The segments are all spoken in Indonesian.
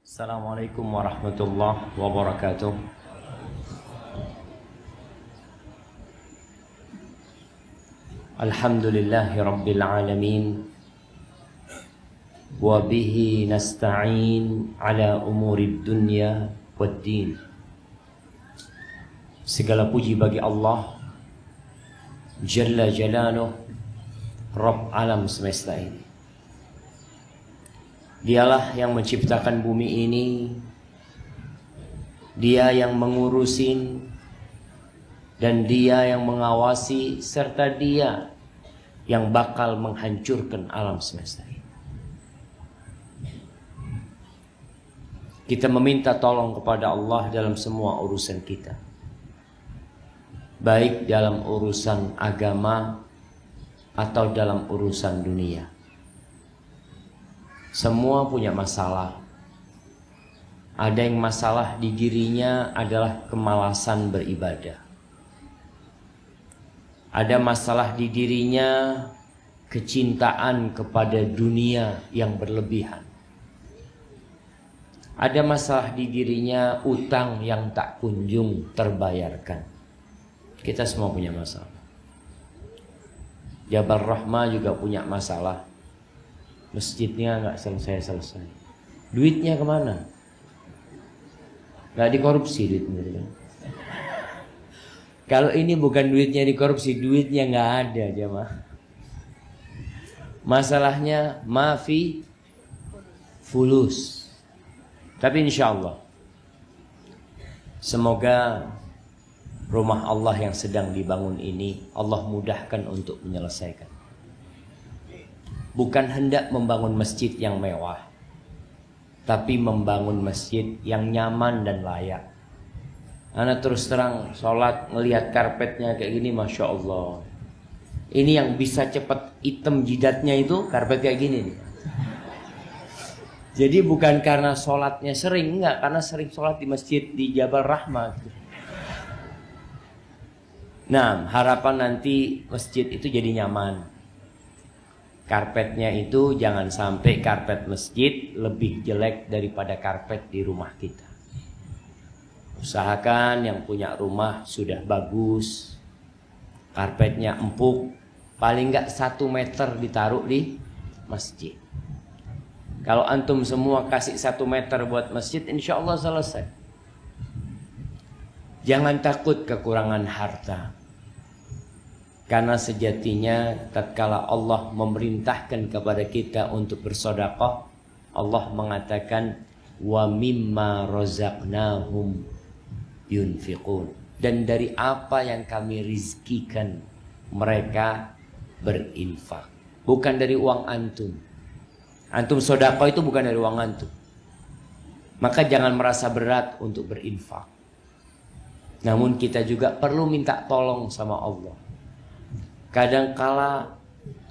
Assalamualaikum warahmatullahi wabarakatuh. Alhamdulillahi rabbil alamin. Wa bihi nasta'in ala umuri dunya waddin. Segala puji bagi Allah Jalla Jalaluh, Rabb alam semesta ini. Dialah yang menciptakan bumi ini, Dia yang mengurusin, dan Dia yang mengawasi, serta Dia yang bakal menghancurkan alam semesta ini. Kita meminta tolong kepada Allah dalam semua urusan kita, baik dalam urusan agama atau dalam urusan dunia. Semua punya masalah. Ada yang masalah di dirinya adalah kemalasan beribadah. Ada masalah di dirinya kecintaan kepada dunia yang berlebihan. Ada masalah di dirinya utang yang tak kunjung terbayarkan. Kita semua punya masalah. Jabal Rahmah juga punya masalah. Masjidnya nggak selesai-selesai. Duitnya kemana? Nggak dikorupsi duitnya. Kalau ini bukan duitnya dikorupsi, duitnya nggak ada jemaah. Masalahnya mafi fulus. Tapi insya Allah, semoga rumah Allah yang sedang dibangun ini Allah mudahkan untuk menyelesaikan. Bukan hendak membangun masjid yang mewah, tapi membangun masjid yang nyaman dan layak. Ana terus terang sholat ngelihat karpetnya kayak gini, Masya Allah. Ini yang bisa cepat hitam jidatnya itu karpet kayak gini nih. Jadi bukan karena sholatnya sering, enggak, karena sering sholat di masjid di Jabal Rahmah. Nah, harapan nanti masjid itu jadi nyaman. Karpetnya itu jangan sampai karpet masjid lebih jelek daripada karpet di rumah kita. Usahakan yang punya rumah sudah bagus, karpetnya empuk, paling enggak 1 meter ditaruh di masjid. Kalau antum semua kasih 1 meter buat masjid, insya Allah selesai. Jangan takut kekurangan harta. Karena sejatinya tatkala Allah memerintahkan kepada kita untuk bersedekah, Allah mengatakan wa mimma razaqnahum yunfiqun, dan dari apa yang kami rizkikan mereka berinfak. Bukan dari uang antum. Antum sedekah itu bukan dari uang antum. Maka jangan merasa berat untuk berinfak. Namun kita juga perlu minta tolong sama Allah. Kadangkala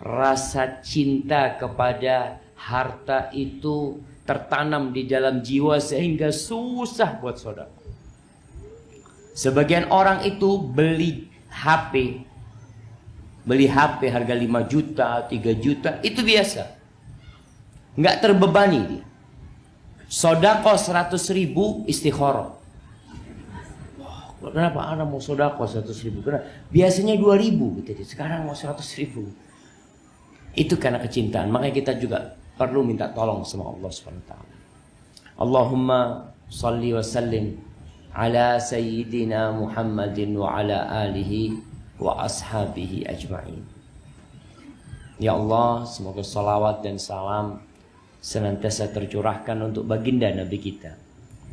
rasa cinta kepada harta itu tertanam di dalam jiwa sehingga susah buat sedekah. Sebagian orang itu beli HP harga 5 juta, 3 juta, itu biasa. Nggak terbebani dia. Sedekah 100.000 istikharah. Kenapa anak mau sedekah 100.000? Kenapa? Biasanya 2.000 gitu. Sekarang mau 100.000. Itu karena kecintaan. Makanya kita juga perlu minta tolong sama Allah SWT. Allahumma salli wa sallim ala sayyidina Muhammadin wa ala alihi wa ashabihi ajma'in. Ya Allah, semoga salawat dan salam senantiasa tercurahkan untuk baginda Nabi kita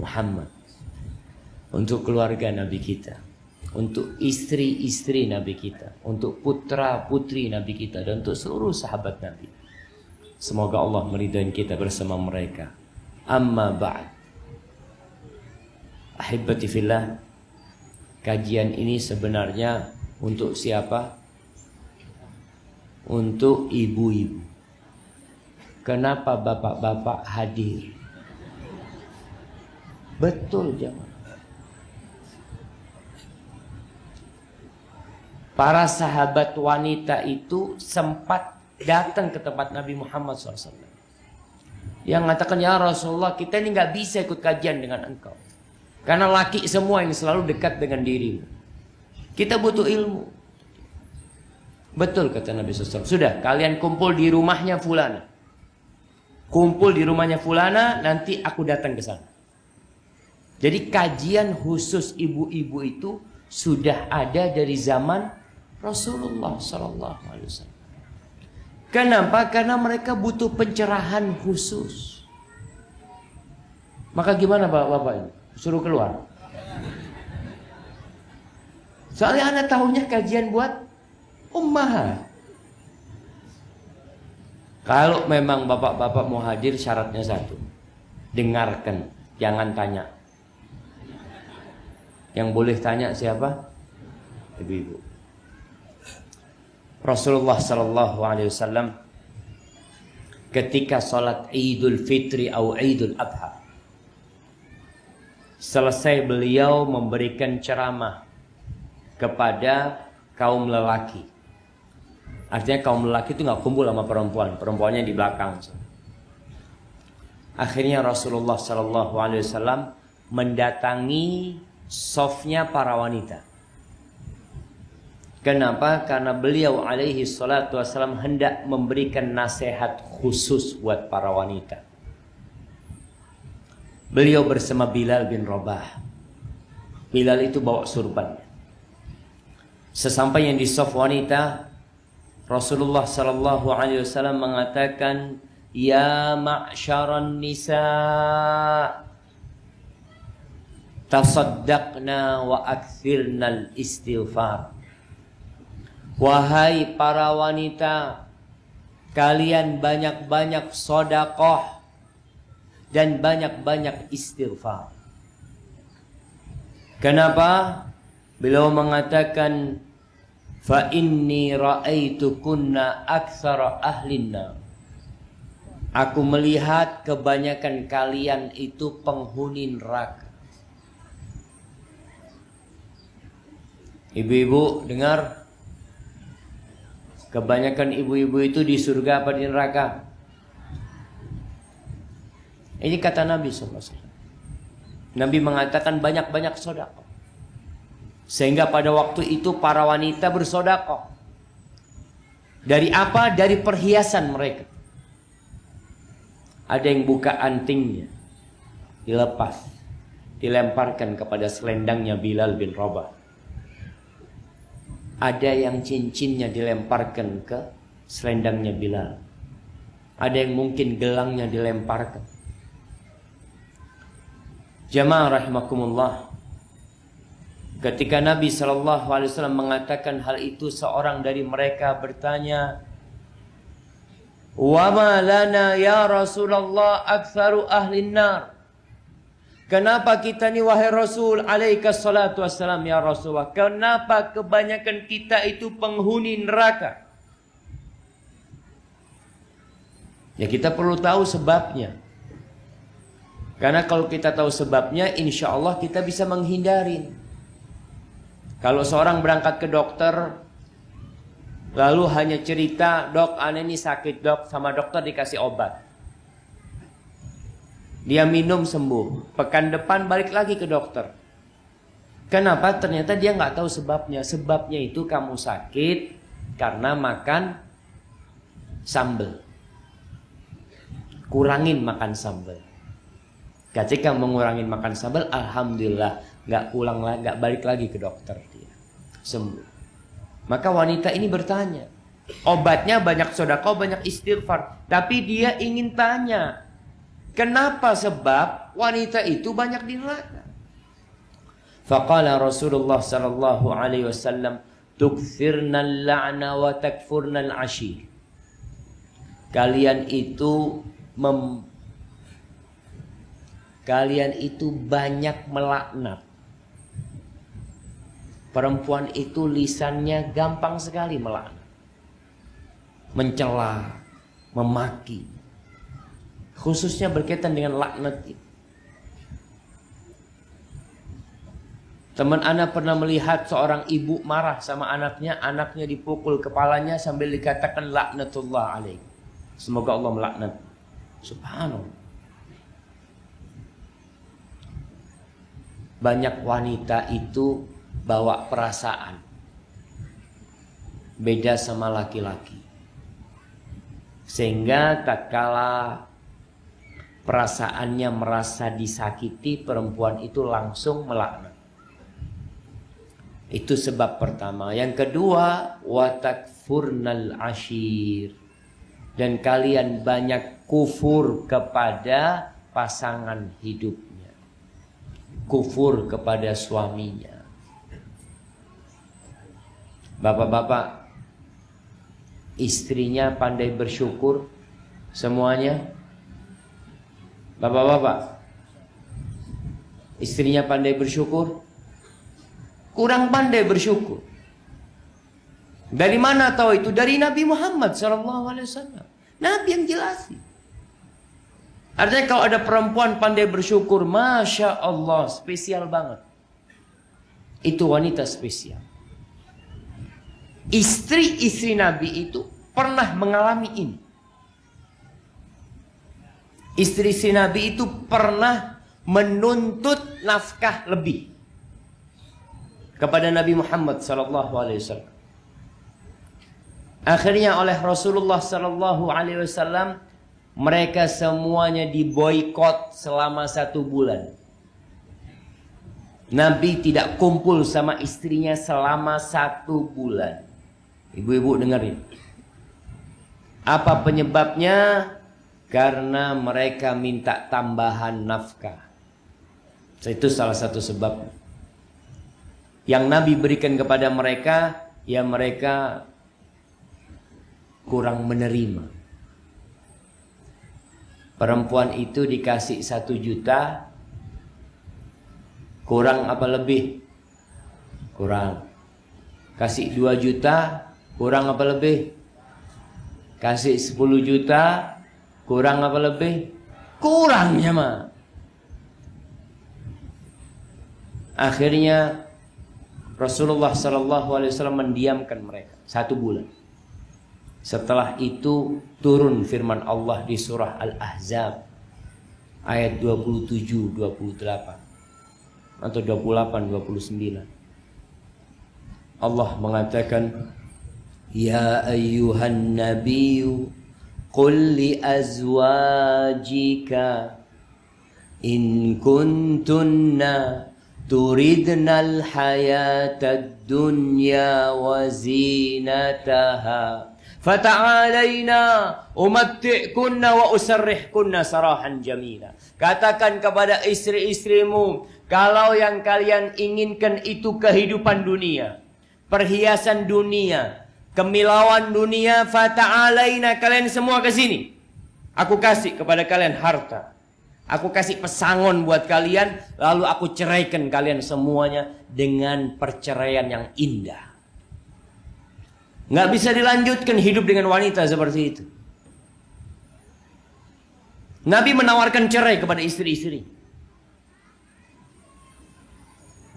Muhammad, untuk keluarga Nabi kita, untuk istri-istri Nabi kita, untuk putra-putri Nabi kita, dan untuk seluruh sahabat Nabi. Semoga Allah meridai kita bersama mereka. Amma ba'd. Ahibati fillah, kajian ini sebenarnya untuk siapa? Untuk ibu-ibu. Kenapa bapak-bapak hadir? Betul jemaah. Para sahabat wanita itu sempat datang ke tempat Nabi Muhammad SAW. Yang mengatakan, ya Rasulullah, kita ini nggak bisa ikut kajian dengan engkau. Karena laki semua yang selalu dekat dengan dirimu. Kita butuh ilmu. Betul kata Nabi SAW. Sudah, kalian kumpul di rumahnya fulana. Kumpul di rumahnya fulana, nanti aku datang ke sana. Jadi kajian khusus ibu-ibu itu sudah ada dari zaman Rasulullah SAW. Kenapa? Karena mereka butuh pencerahan khusus. Maka gimana Bapak ini? Suruh keluar. Soalnya anak tahunya kajian buat ummahat. Kalau memang bapak-bapak mau hadir, syaratnya satu. Dengarkan, jangan tanya. Yang boleh tanya siapa? Ibu-ibu. Rasulullah sallallahu alaihi wasallam ketika salat Idul Fitri atau Idul Adha, selesai beliau memberikan ceramah kepada kaum lelaki. Artinya kaum lelaki itu nggak kumpul sama perempuan, perempuannya di belakang. Akhirnya Rasulullah sallallahu alaihi wasallam mendatangi safnya para wanita. Kenapa? Karena beliau alaihi salatu wassalam hendak memberikan nasihat khusus buat para wanita. Beliau bersama Bilal bin Rabah. Bilal itu bawa surban. Sesampainya di saf wanita, Rasulullah sallallahu alaihi wasallam mengatakan, "Ya ma'syaran nisa, tasaddaqna wa akthirnal istighfar." Wahai para wanita, kalian banyak-banyak sedekah dan banyak-banyak istighfar. Kenapa? Beliau mengatakan, fa inni ra'aitukunna aktsara ahlinna. Aku melihat kebanyakan kalian itu penghuni neraka. Ibu-ibu dengar, kebanyakan ibu-ibu itu di surga apa di neraka? Ini kata Nabi SAW. Nabi mengatakan banyak-banyak sedekah. Sehingga pada waktu itu para wanita bersedekah. Dari apa? Dari perhiasan mereka. Ada yang buka antingnya, dilepas, dilemparkan kepada selendangnya Bilal bin Rabah. Ada yang cincinnya dilemparkan ke selendangnya Bilal. Ada yang mungkin gelangnya dilemparkan. Jamaah rahimakumullah. Ketika Nabi SAW mengatakan hal itu, seorang dari mereka bertanya, "Wa ma lana ya Rasulullah aktsaru ahlin nar?" Kenapa kita ni wahai Rasul alaika salatu wassalam ya Rasulullah, kenapa kebanyakan kita itu penghuni neraka? Ya kita perlu tahu sebabnya. Karena kalau kita tahu sebabnya, insya Allah kita bisa menghindari. Kalau seorang berangkat ke dokter, lalu hanya cerita, "Dok, aneh ini sakit dok," sama dokter dikasih obat. Dia minum sembuh. Pekan depan balik lagi ke dokter. Kenapa? Ternyata dia nggak tahu sebabnya. Sebabnya itu kamu sakit karena makan sambal. Kurangin makan sambal. Ketika mengurangin makan sambal, alhamdulillah nggak pulang lagi, nggak balik lagi ke dokter, dia sembuh. Maka wanita ini bertanya, obatnya banyak sedekah, banyak istighfar, tapi dia ingin tanya, kenapa sebab wanita itu banyak di neraka? Faqala Rasulullah sallallahu alaihi wasallam, "Tukthirna al-la'na wa takfurna al-ashir." Kalian itu banyak melaknat. Perempuan itu lisannya gampang sekali melaknat, mencela, memaki. Khususnya berkaitan dengan laknat itu. Teman anak pernah melihat seorang ibu marah sama anaknya, anaknya dipukul kepalanya sambil dikatakan laknatullah alaih. Semoga Allah melaknat. Subhanallah. Banyak wanita itu bawa perasaan. Beda sama laki-laki. Sehingga tatkala perasaannya merasa disakiti, perempuan itu langsung melaknat. Itu sebab pertama. Yang kedua, watakfurnal ashir. Dan kalian banyak kufur kepada pasangan hidupnya. Kufur kepada suaminya. Bapak-bapak, istrinya pandai bersyukur semuanya. Bapak-bapak, istrinya pandai bersyukur, kurang pandai bersyukur. Dari mana tahu itu? Dari Nabi Muhammad SAW. Nabi yang jelasin. Artinya kalau ada perempuan pandai bersyukur, Masya Allah, spesial banget. Itu wanita spesial. Istri-istri Nabi itu pernah mengalami ini. Istri-istri Nabi itu pernah menuntut nafkah lebih kepada Nabi Muhammad SAW. Akhirnya oleh Rasulullah SAW, mereka semuanya diboikot selama 1 bulan. Nabi tidak kumpul sama istrinya selama 1 bulan. Ibu-ibu dengerin. Apa penyebabnya? Karena mereka minta tambahan nafkah. Itu salah satu sebab. Yang Nabi berikan kepada mereka, ya mereka kurang menerima. Perempuan itu dikasih 1 juta, kurang apa lebih? Kurang. Kasih 2 juta, kurang apa lebih? Kasih 10 juta, kurang apa lebih? Kurangnya mah. Akhirnya Rasulullah SAW mendiamkan mereka 1 bulan. Setelah itu turun firman Allah di surah Al-Ahzab ayat 27-28 atau 28-29. Allah mengatakan, Ya ayyuhan nabiyyu qul li azwajika in kuntunna turidnal hayatad dunya wa zinataha fata'alaina umatti'kunna wa usarrihkunna sarahan jamila. Katakan kepada istri-istrimu, kalau yang kalian inginkan itu kehidupan dunia, perhiasan dunia, kemilauan dunia, fata'alaina, kalian semua ke sini. Aku kasih kepada kalian harta. Aku kasih pesangon buat kalian, lalu aku ceraikan kalian semuanya dengan perceraian yang indah. Nggak bisa dilanjutkan hidup dengan wanita seperti itu. Nabi menawarkan cerai kepada istri-istri.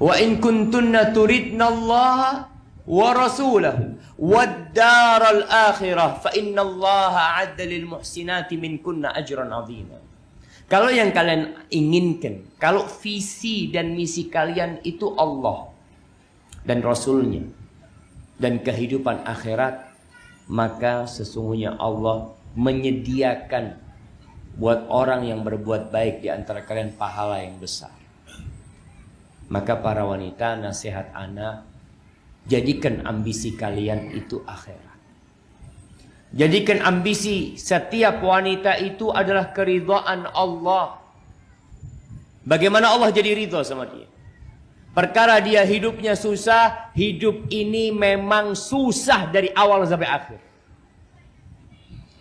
Wa in kuntunna turidna Allah wa rasulahu wad daral akhirah fa innallaha 'adda lil muhsinati minkunna ajran 'azima. Kalau yang kalian inginkan, kalau visi dan misi kalian itu Allah dan Rasulnya dan kehidupan akhirat, maka sesungguhnya Allah menyediakan buat orang yang berbuat baik di antara kalian pahala yang besar. Maka para wanita, nasihat ana, jadikan ambisi kalian itu akhirat. Jadikan ambisi setiap wanita itu adalah keridhaan Allah. Bagaimana Allah jadi ridha sama dia? Perkara dia hidupnya susah, hidup ini memang susah dari awal sampai akhir.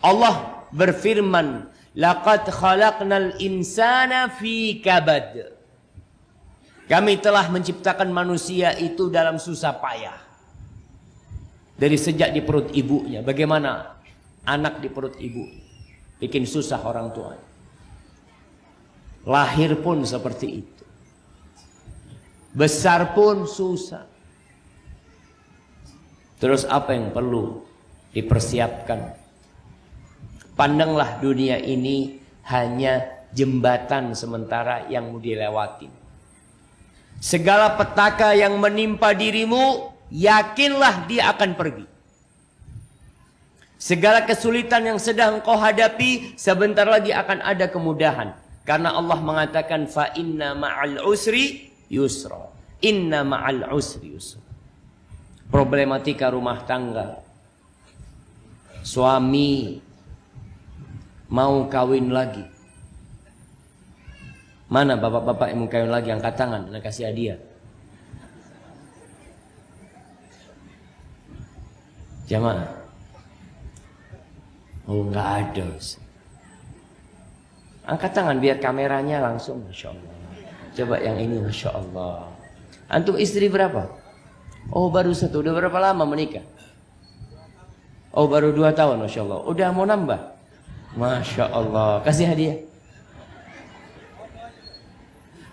Allah berfirman, laqad khalaqnal insana fi kabad. Kami telah menciptakan manusia itu dalam susah payah. Dari sejak di perut ibunya. Bagaimana anak di perut ibu bikin susah orang tua. Lahir pun seperti itu. Besar pun susah. Terus apa yang perlu dipersiapkan? Pandanglah dunia ini hanya jembatan sementara yang mau dilewatin. Segala petaka yang menimpa dirimu, yakinlah dia akan pergi. Segala kesulitan yang sedang kau hadapi, sebentar lagi akan ada kemudahan. Karena Allah mengatakan, fa inna ma'al usri yusra. Inna ma'al usri yusra. Problematika rumah tangga. Suami mau kawin lagi. Mana bapak-bapak yang mau kawin lagi? Angkat tangan, nak kasih hadiah. Jamaah. Oh, enggak ada. Angkat tangan biar kameranya langsung. Masya Allah. Coba yang ini, Masya Allah. Antum istri berapa? Oh, baru satu. Udah berapa lama menikah? Oh, baru 2 tahun. Masya Allah. Udah mau nambah? Masya Allah. Kasih hadiah.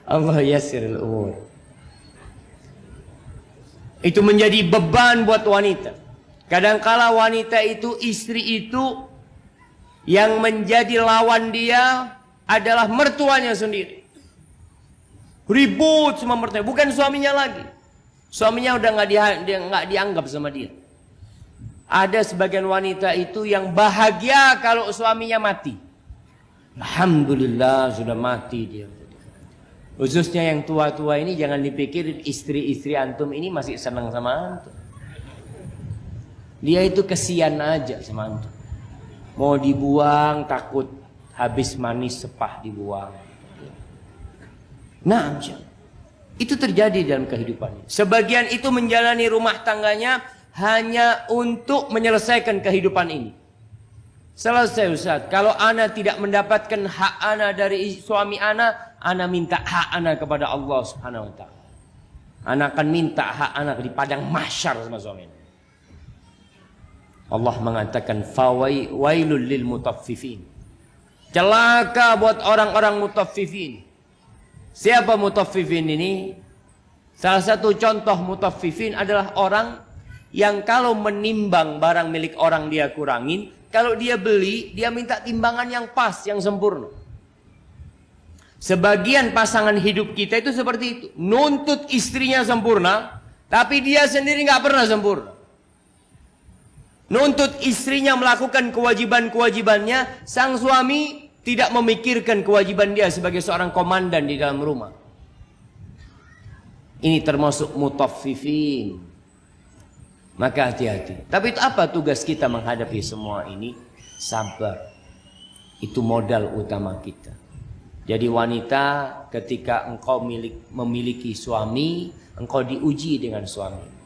Allah yassiril umur. Itu menjadi beban buat wanita. Kadangkala wanita itu, istri itu, yang menjadi lawan dia adalah mertuanya sendiri. Ribut sama mertuanya, bukan suaminya lagi. Suaminya udah nggak dianggap sama dia. Ada sebagian wanita itu yang bahagia kalau suaminya mati. Alhamdulillah sudah mati dia. Khususnya yang tua-tua ini jangan dipikir istri-istri antum ini masih senang sama antum. Dia itu kesian aja sama antum. Mau dibuang takut habis manis sepah dibuang. Nah, itu terjadi dalam kehidupannya. Sebagian itu menjalani rumah tangganya hanya untuk menyelesaikan kehidupan ini. Selesai Ustaz. Kalau ana tidak mendapatkan hak ana dari suami ana minta hak ana kepada Allah Subhanahu wa taala. Ana akan minta hak ana di padang mahsyar sama suami ana. Allah mengatakan fawailul lil mutaffifin. Celaka buat orang-orang mutaffifin. Siapa mutaffifin ini? Salah satu contoh mutaffifin adalah orang yang kalau menimbang barang milik orang dia kurangin, kalau dia beli, dia minta timbangan yang pas, yang sempurna. Sebagian pasangan hidup kita itu seperti itu. Nuntut istrinya sempurna, tapi dia sendiri nggak pernah sempurna. Nuntut istrinya melakukan kewajiban-kewajibannya, sang suami tidak memikirkan kewajiban dia sebagai seorang komandan di dalam rumah. Ini termasuk mutaffifin. Maka hati-hati. Tapi itu apa tugas kita menghadapi semua ini? Sabar. Itu modal utama kita. Jadi wanita, ketika engkau memiliki suami, engkau diuji dengan suami.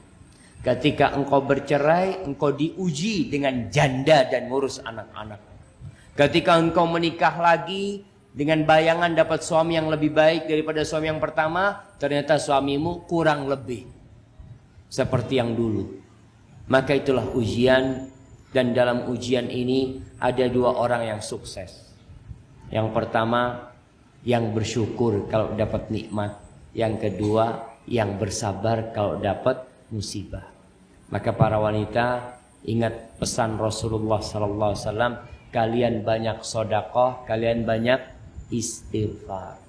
Ketika engkau bercerai, engkau diuji dengan janda dan ngurus anak-anak. Ketika engkau menikah lagi, dengan bayangan dapat suami yang lebih baik daripada suami yang pertama, ternyata suamimu kurang lebih seperti yang dulu. Maka itulah ujian, dan dalam ujian ini ada 2 orang yang sukses. Yang pertama, yang bersyukur kalau dapat nikmat. Yang kedua, yang bersabar kalau dapat musibah. Maka para wanita, ingat pesan Rasulullah SAW, kalian banyak sedekah, kalian banyak istighfar.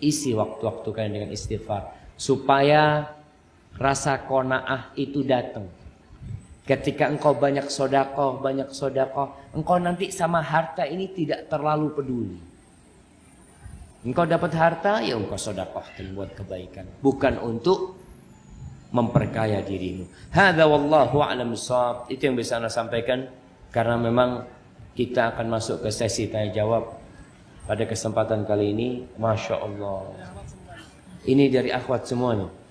Isi waktu-waktu kalian dengan istighfar, supaya rasa qanaah itu datang. Ketika engkau banyak sedekah, engkau nanti sama harta ini tidak terlalu peduli. Engkau dapat harta, ya engkau sedekahkan buat kebaikan, bukan untuk memperkaya dirimu. Hadza wallahu a'lam bissawab. Itu yang bisa Anda sampaikan, karena memang kita akan masuk ke sesi tanya jawab pada kesempatan kali ini. Masya Allah. Ini dari akhwat semuanya.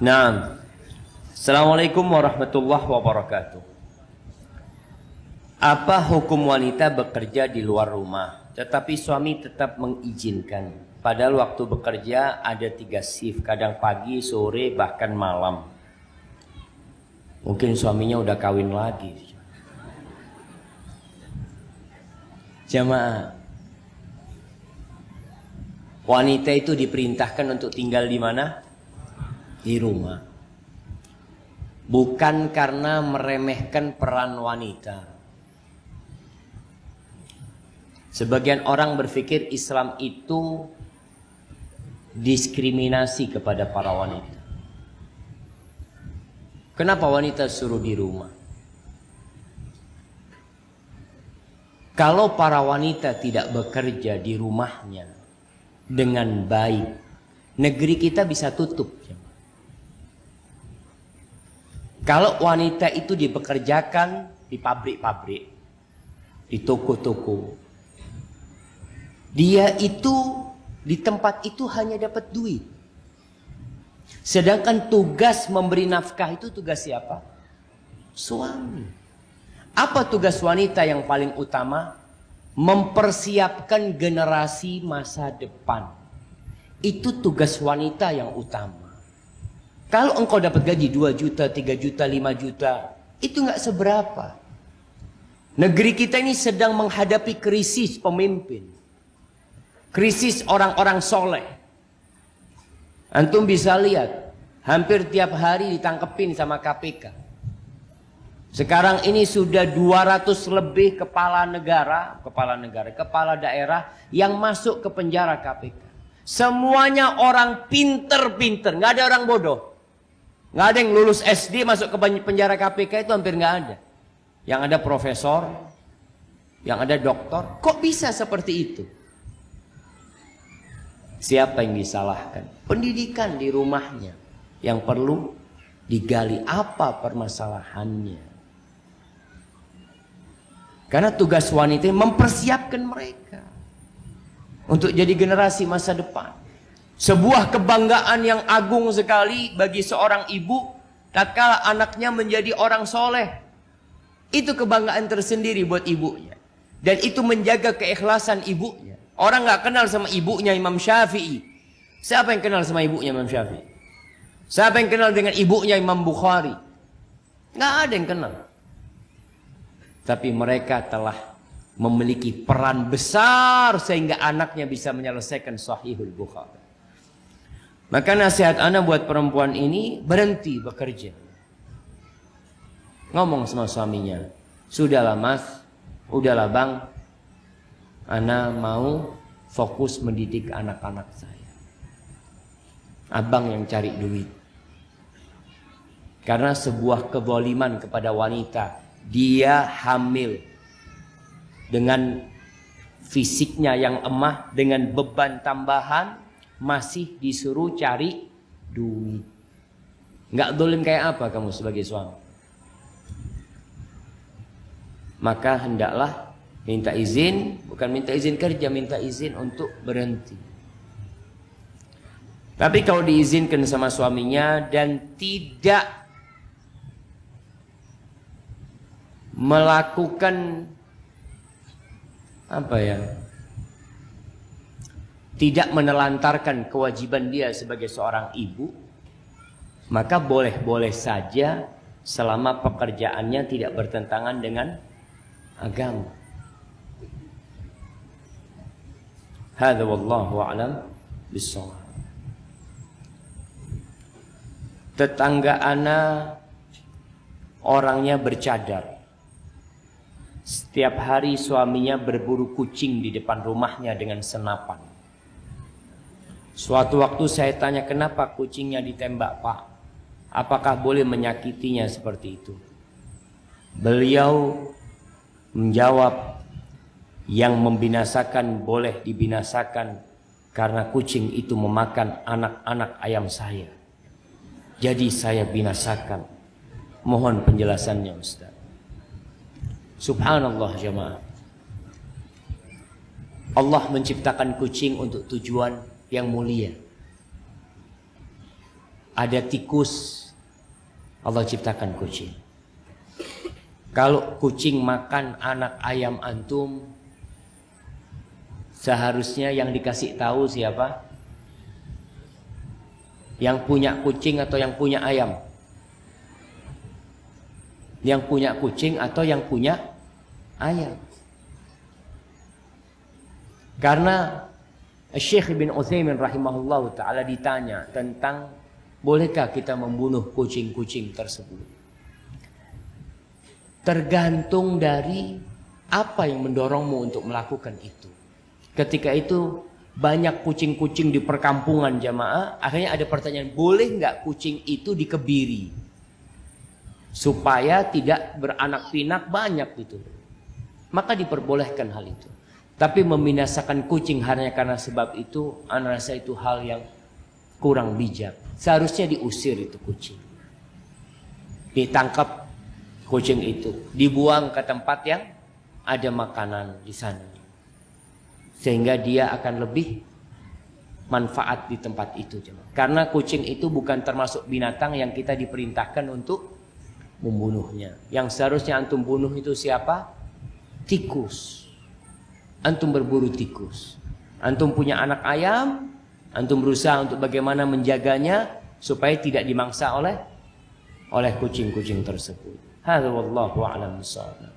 Naam. Assalamualaikum warahmatullahi wabarakatuh. Apa hukum wanita bekerja di luar rumah, tetapi suami tetap mengizinkan? Padahal waktu bekerja ada 3 shift, kadang pagi, sore, bahkan malam. Mungkin suaminya udah kawin lagi. Jamaah, wanita itu diperintahkan untuk tinggal di mana? Di rumah. Bukan karena meremehkan peran wanita. Sebagian orang berpikir Islam itu diskriminasi kepada para wanita. Kenapa wanita suruh di rumah? Kalau para wanita tidak bekerja di rumahnya dengan baik, negeri kita bisa tutup. Kalau wanita itu dipekerjakan di pabrik-pabrik, di toko-toko, dia itu di tempat itu hanya dapat duit. Sedangkan tugas memberi nafkah itu tugas siapa? Suami. Apa tugas wanita yang paling utama? Mempersiapkan generasi masa depan. Itu tugas wanita yang utama. Kalau engkau dapat gaji 2 juta, 3 juta, 5 juta, itu nggak seberapa. Negeri kita ini sedang menghadapi krisis pemimpin. Krisis orang-orang soleh. Antum bisa lihat, hampir tiap hari ditangkepin sama KPK. Sekarang ini sudah 200 lebih kepala daerah yang masuk ke penjara KPK. Semuanya orang pinter-pinter, nggak ada orang bodoh. Nggak ada yang lulus SD masuk ke penjara KPK, itu hampir nggak ada. Yang ada profesor, yang ada doktor. Kok bisa seperti itu? Siapa yang disalahkan? Pendidikan di rumahnya yang perlu digali, apa permasalahannya. Karena tugas wanita mempersiapkan mereka untuk jadi generasi masa depan. Sebuah kebanggaan yang agung sekali bagi seorang ibu tatkala anaknya menjadi orang soleh. Itu kebanggaan tersendiri buat ibunya. Dan itu menjaga keikhlasan ibunya. Orang nggak kenal sama ibunya Imam Syafi'i. Siapa yang kenal sama ibunya Imam Syafi'i? Siapa yang kenal dengan ibunya Imam Bukhari? Nggak ada yang kenal. Tapi mereka telah memiliki peran besar sehingga anaknya bisa menyelesaikan Sahihul Bukhari. Maka nasihat ana buat perempuan ini, berhenti bekerja. Ngomong sama suaminya, sudahlah mas, udahlah bang, ana mau fokus mendidik anak-anak saya. Abang yang cari duit. Karena sebuah kezaliman kepada wanita, dia hamil dengan fisiknya yang lemah, dengan beban tambahan, masih disuruh cari duit. Nggak dolim kayak apa kamu sebagai suami? Maka hendaklah minta izin, bukan minta izin kerja, minta izin untuk berhenti. Tapi kalau diizinkan sama suaminya dan tidak melakukan tidak menelantarkan kewajiban dia sebagai seorang ibu, maka boleh-boleh saja selama pekerjaannya tidak bertentangan dengan agama. Hadza wallahu a'lam bissawab. Tetangga ana orangnya bercadar. Setiap hari suaminya berburu kucing di depan rumahnya dengan senapan. Suatu waktu saya tanya, kenapa kucingnya ditembak pak? Apakah boleh menyakitinya seperti itu? Beliau menjawab, yang membinasakan boleh dibinasakan karena kucing itu memakan anak-anak ayam saya. Jadi saya binasakan. Mohon penjelasannya Ustaz. Subhanallah jemaah. Allah menciptakan kucing untuk tujuan yang mulia. Ada tikus, Allah ciptakan kucing. Kalau kucing makan anak ayam antum, seharusnya yang dikasih tahu siapa? Yang punya kucing atau yang punya ayam? Yang punya kucing atau yang punya ayam. Karena Syekh bin Utsaimin rahimahullah ta'ala ditanya tentang bolehkah kita membunuh kucing-kucing tersebut. Tergantung dari apa yang mendorongmu untuk melakukan itu. Ketika itu banyak kucing-kucing di perkampungan jamaah, akhirnya ada pertanyaan, boleh nggak kucing itu dikebiri? Supaya tidak beranak pinak banyak gitu. Maka diperbolehkan hal itu. Tapi membinasakan kucing hanya karena sebab itu, ana rasa itu hal yang kurang bijak. Seharusnya diusir itu kucing. Ditangkap kucing itu, dibuang ke tempat yang ada makanan di sana. Sehingga dia akan lebih manfaat di tempat itu. Karena kucing itu bukan termasuk binatang yang kita diperintahkan untuk membunuhnya. Yang seharusnya antum bunuh itu siapa? Tikus. Antum berburu tikus. Antum punya anak ayam, antum berusaha untuk bagaimana menjaganya supaya tidak dimangsa oleh kucing-kucing tersebut. Hadza wallahu a'lam bishawab.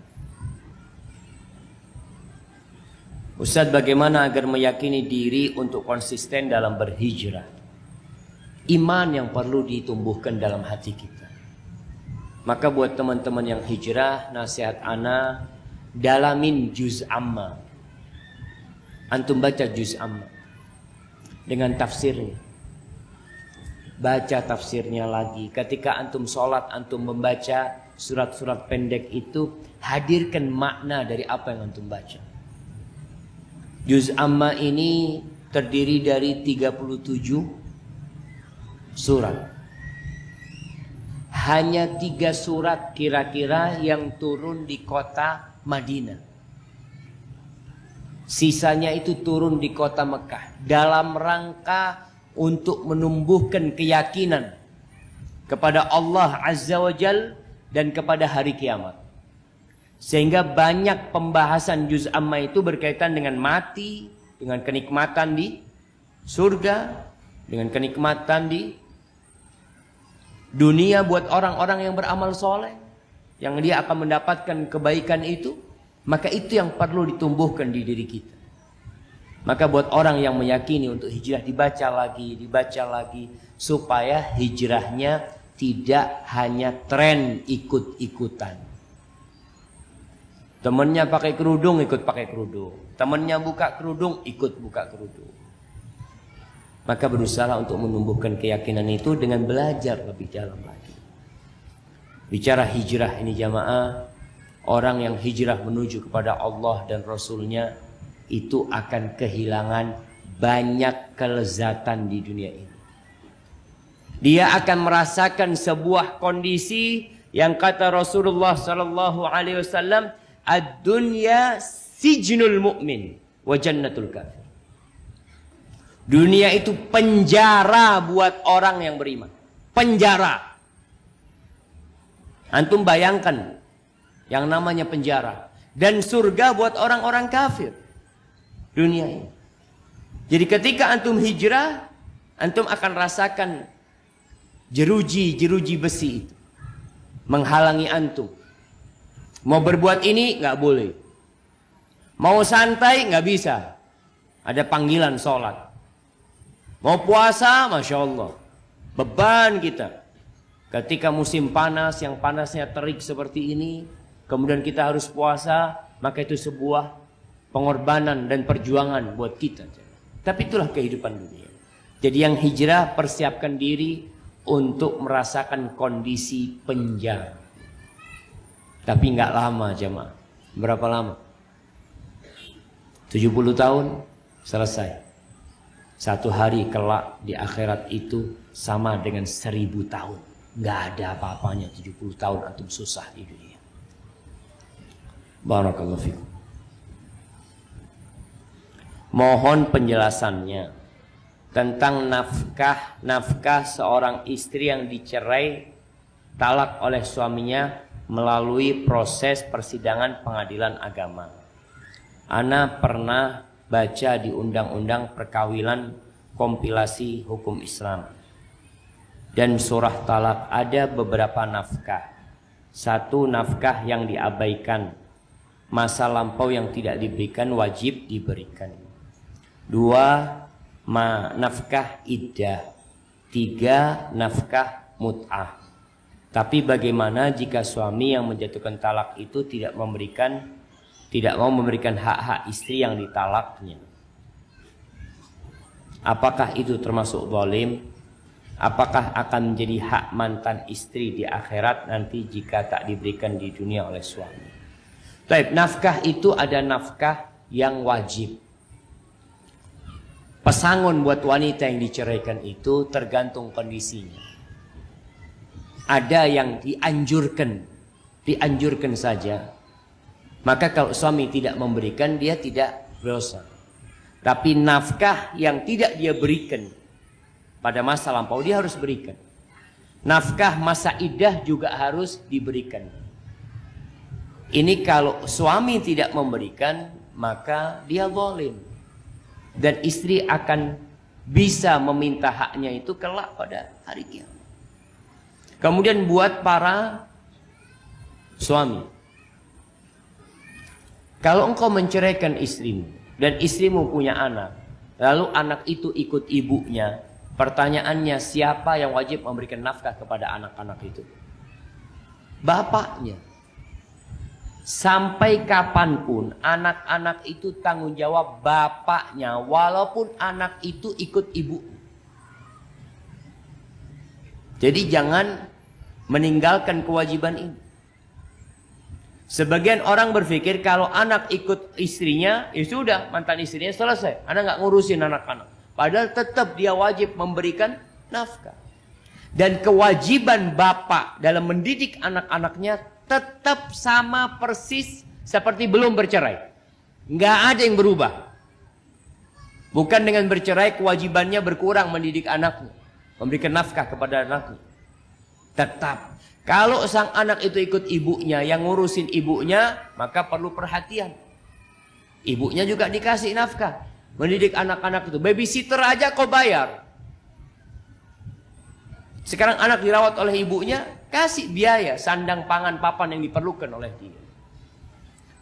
Ustaz, bagaimana agar meyakini diri untuk konsisten dalam berhijrah? Iman yang perlu ditumbuhkan dalam hati kita. Maka buat teman-teman yang hijrah, nasihat ana, dalamin juz amma. Antum baca juz amma dengan tafsirnya. Baca tafsirnya lagi. Ketika antum sholat, antum membaca surat-surat pendek itu, hadirkan makna dari apa yang antum baca. Juz amma ini terdiri dari 37 surat. Hanya 3 surat kira-kira yang turun di kota Madinah. Sisanya itu turun di kota Mekah. Dalam rangka untuk menumbuhkan keyakinan kepada Allah Azza wa Jal dan kepada hari kiamat. Sehingga banyak pembahasan juz amma itu berkaitan dengan mati, dengan kenikmatan di surga, dengan kenikmatan di dunia buat orang-orang yang beramal soleh, yang dia akan mendapatkan kebaikan itu. Maka itu yang perlu ditumbuhkan di diri kita. Maka buat orang yang meyakini untuk hijrah, dibaca lagi, supaya hijrahnya tidak hanya tren ikut-ikutan. Temannya pakai kerudung, ikut pakai kerudung. Temannya buka kerudung, ikut buka kerudung. Maka berusaha untuk menumbuhkan keyakinan itu dengan belajar lebih dalam lagi. Bicara hijrah ini jamaah, orang yang hijrah menuju kepada Allah dan Rasulnya itu akan kehilangan banyak kelezatan di dunia ini. Dia akan merasakan sebuah kondisi yang kata Rasulullah sallallahu alaihi wasallam, ad-dunya sijnul mu'min wa jannatul kafir. Dunia itu penjara buat orang yang beriman. Penjara. Antum bayangkan yang namanya penjara. Dan surga buat orang-orang kafir. Dunia ini. Jadi ketika antum hijrah, antum akan rasakan jeruji besi itu menghalangi antum. Mau berbuat ini nggak boleh. Mau santai nggak bisa. Ada panggilan sholat. Mau puasa, masya Allah, beban kita. Ketika musim panas, yang panasnya terik seperti ini, kemudian kita harus puasa, maka itu sebuah pengorbanan dan perjuangan buat kita. Tapi itulah kehidupan dunia. Jadi yang hijrah, persiapkan diri untuk merasakan kondisi penjara. Tapi nggak lama jemaah. Berapa lama? 70 tahun selesai. Satu hari kelak di akhirat itu sama dengan 1000 tahun. Nggak ada apa-apanya 70 tahun antum susah di dunia. Barakallahu fikum. Mohon penjelasannya tentang nafkah seorang istri yang dicerai talak oleh suaminya melalui proses persidangan pengadilan agama. Ana pernah baca di undang-undang perkawinan kompilasi hukum Islam. Dan surah talak ada beberapa nafkah. Satu, nafkah yang diabaikan, masa lampau yang tidak diberikan wajib diberikan. Dua, nafkah iddah. Tiga, nafkah mut'ah. Tapi bagaimana jika suami yang menjatuhkan talak itu tidak mau memberikan hak-hak istri yang ditalaknya? Apakah itu termasuk zalim? Apakah akan menjadi hak mantan istri di akhirat nanti jika tak diberikan di dunia oleh suami? Baik, nafkah itu ada nafkah yang wajib. Pesangon buat wanita yang diceraikan itu tergantung kondisinya. Ada yang dianjurkan saja. Maka kalau suami tidak memberikan, dia tidak berdosa. Tapi nafkah yang tidak dia berikan pada masa lampau, dia harus berikan. Nafkah masa iddah juga harus diberikan. Ini kalau suami tidak memberikan, maka dia zalim. Dan istri akan bisa meminta haknya itu kelak pada hari kiamat. Kemudian buat para suami, kalau engkau menceraikan istrimu dan istrimu punya anak, lalu anak itu ikut ibunya, pertanyaannya, siapa yang wajib memberikan nafkah kepada anak-anak itu? Bapaknya. Sampai kapanpun anak-anak itu tanggung jawab bapaknya, walaupun anak itu ikut ibu. Jadi jangan meninggalkan kewajiban ini. Sebagian orang berpikir kalau anak ikut istrinya, ya sudah, mantan istrinya selesai. Anak nggak ngurusin anak-anak. Padahal tetap dia wajib memberikan nafkah. Dan kewajiban bapak dalam mendidik anak-anaknya tetap sama persis seperti belum bercerai. Nggak ada yang berubah. Bukan dengan bercerai kewajibannya berkurang mendidik anaknya, memberikan nafkah kepada anaknya. Tetap. Kalau sang anak itu ikut ibunya, yang ngurusin ibunya, maka perlu perhatian. Ibunya juga dikasih nafkah. Mendidik anak-anak itu. Babysitter aja kau bayar. Sekarang anak dirawat oleh ibunya, kasih biaya sandang pangan papan yang diperlukan oleh dia.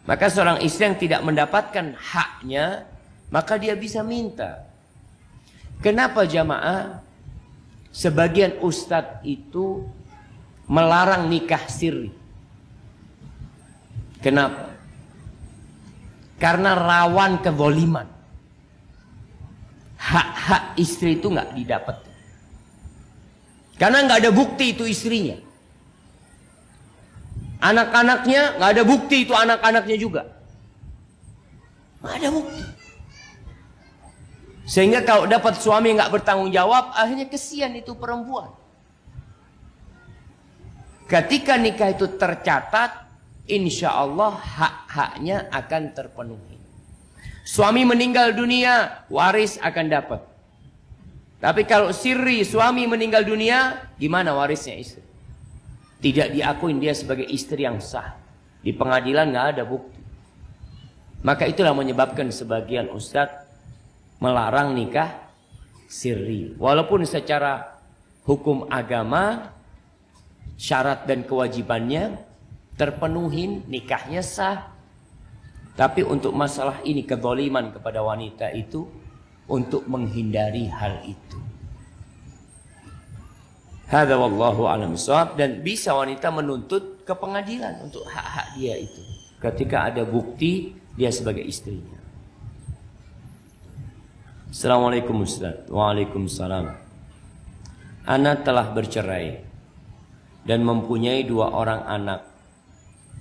Maka seorang istri yang tidak mendapatkan haknya, maka dia bisa minta. Kenapa jamaah? Sebagian ustadz itu melarang nikah siri. Kenapa? Karena rawan kezaliman. Hak-hak istri itu nggak didapat. Karena nggak ada bukti itu istrinya. Anak-anaknya nggak ada bukti itu anak-anaknya juga. Nggak ada bukti. Sehingga kalau dapat suami nggak bertanggung jawab, akhirnya kesian itu perempuan. Ketika nikah itu tercatat, insya Allah hak-haknya akan terpenuhi. Suami meninggal dunia, waris akan dapat. Tapi kalau sirri suami meninggal dunia, gimana warisnya istri? Tidak diakuin dia sebagai istri yang sah. Di pengadilan nggak ada bukti. Maka itulah menyebabkan sebagian ustadz melarang nikah sirri. Walaupun secara hukum agama syarat dan kewajibannya terpenuhi, nikahnya sah. Tapi untuk masalah ini, kezaliman kepada wanita itu, untuk menghindari hal itu. Hadza wallahu a'lam bishawab. Dan bisa wanita menuntut ke pengadilan untuk hak-hak dia itu ketika ada bukti dia sebagai istrinya. Assalamualaikum Ustaz. Waalaikumsalam. Ana telah bercerai dan mempunyai 2 orang anak.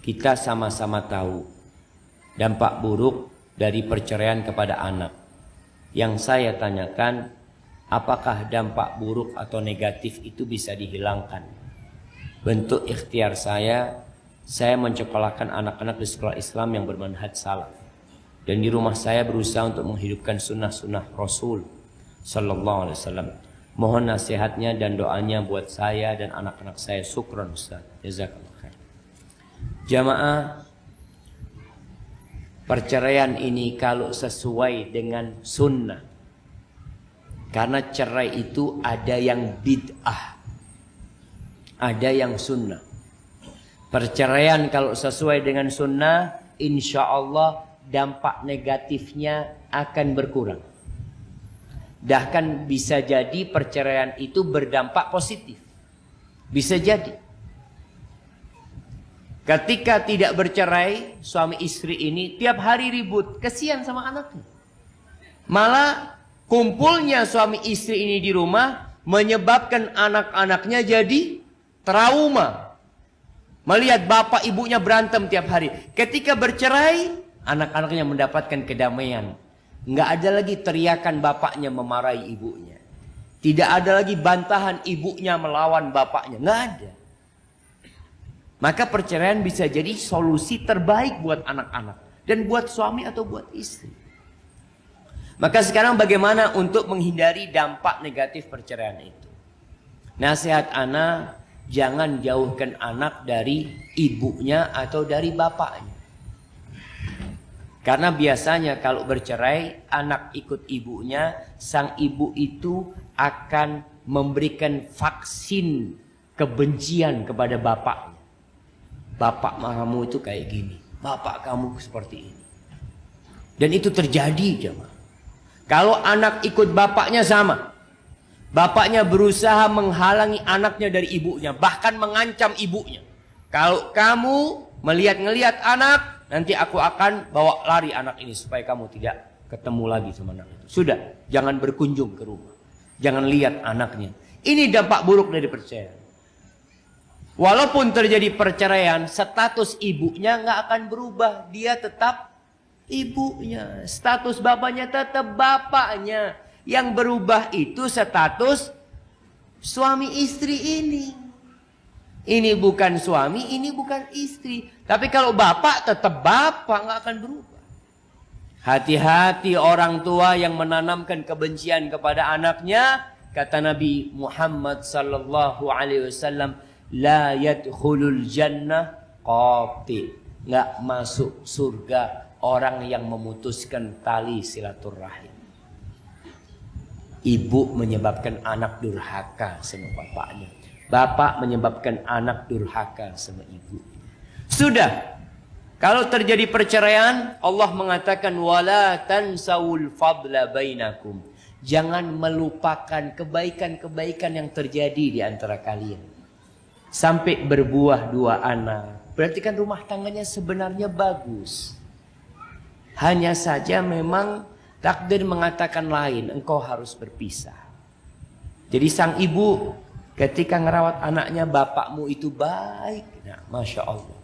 Kita sama-sama tahu dampak buruk dari perceraian kepada anak. Yang saya tanyakan, apakah dampak buruk atau negatif itu bisa dihilangkan? Bentuk ikhtiar saya mencekolahkan anak-anak di sekolah Islam yang bermanhaj salaf. Dan di rumah saya berusaha untuk menghidupkan sunnah-sunnah Rasul Sallallahu Alaihi Wasallam. Mohon nasihatnya dan doanya buat saya dan anak-anak saya. Syukran Ustaz. Jazakallah khair. Jamaah, perceraian ini kalau sesuai dengan sunnah, karena cerai itu ada yang bid'ah, ada yang sunnah. Perceraian kalau sesuai dengan sunnah, insya Allah dampak negatifnya akan berkurang. Bahkan bisa jadi perceraian itu berdampak positif. Bisa jadi. Ketika tidak bercerai, suami istri ini tiap hari ribut. Kesian sama anaknya. Malah kumpulnya suami istri ini di rumah menyebabkan anak-anaknya jadi trauma. Melihat bapak ibunya berantem tiap hari. Ketika bercerai, anak-anaknya mendapatkan kedamaian. Nggak ada lagi teriakan bapaknya memarahi ibunya. Tidak ada lagi bantahan ibunya melawan bapaknya. Nggak ada. Maka perceraian bisa jadi solusi terbaik buat anak-anak. Dan buat suami atau buat istri. Maka sekarang bagaimana untuk menghindari dampak negatif perceraian itu? Nasihat ana, jangan jauhkan anak dari ibunya atau dari bapaknya. Karena biasanya kalau bercerai, anak ikut ibunya, sang ibu itu akan memberikan vaksin kebencian kepada bapaknya. Bapak kamu itu kayak gini, bapak kamu seperti ini. Dan itu terjadi, jemaah. Kalau anak ikut bapaknya sama. Bapaknya berusaha menghalangi anaknya dari ibunya, bahkan mengancam ibunya. Kalau kamu melihat-ngelihat anak, nanti aku akan bawa lari anak ini supaya kamu tidak ketemu lagi sama anak itu. Sudah, jangan berkunjung ke rumah. Jangan lihat anaknya. Ini dampak buruk dari perceraian. Walaupun terjadi perceraian, status ibunya nggak akan berubah. Dia tetap ibunya. Status bapaknya tetap bapaknya. Yang berubah itu status suami istri ini. Ini bukan suami, ini bukan istri. Tapi kalau bapak tetap bapak, nggak akan berubah. Hati-hati orang tua yang menanamkan kebencian kepada anaknya. Kata Nabi Muhammad sallallahu alaihi wasallam, la yadkhulul jannah qati. Nggak masuk surga orang yang memutuskan tali silaturahim. Ibu menyebabkan anak durhaka sama bapaknya. Bapak menyebabkan anak durhaka sama ibu. Sudah. Kalau terjadi perceraian, Allah mengatakan wala tansawul fadla bainakum. Jangan melupakan kebaikan-kebaikan yang terjadi di antara kalian. Sampai berbuah 2 anak. Berarti kan rumah tangganya sebenarnya bagus. Hanya saja memang takdir mengatakan lain, engkau harus berpisah. Jadi sang ibu ketika ngerawat anaknya, bapakmu itu baik. Nah, Masya Allah.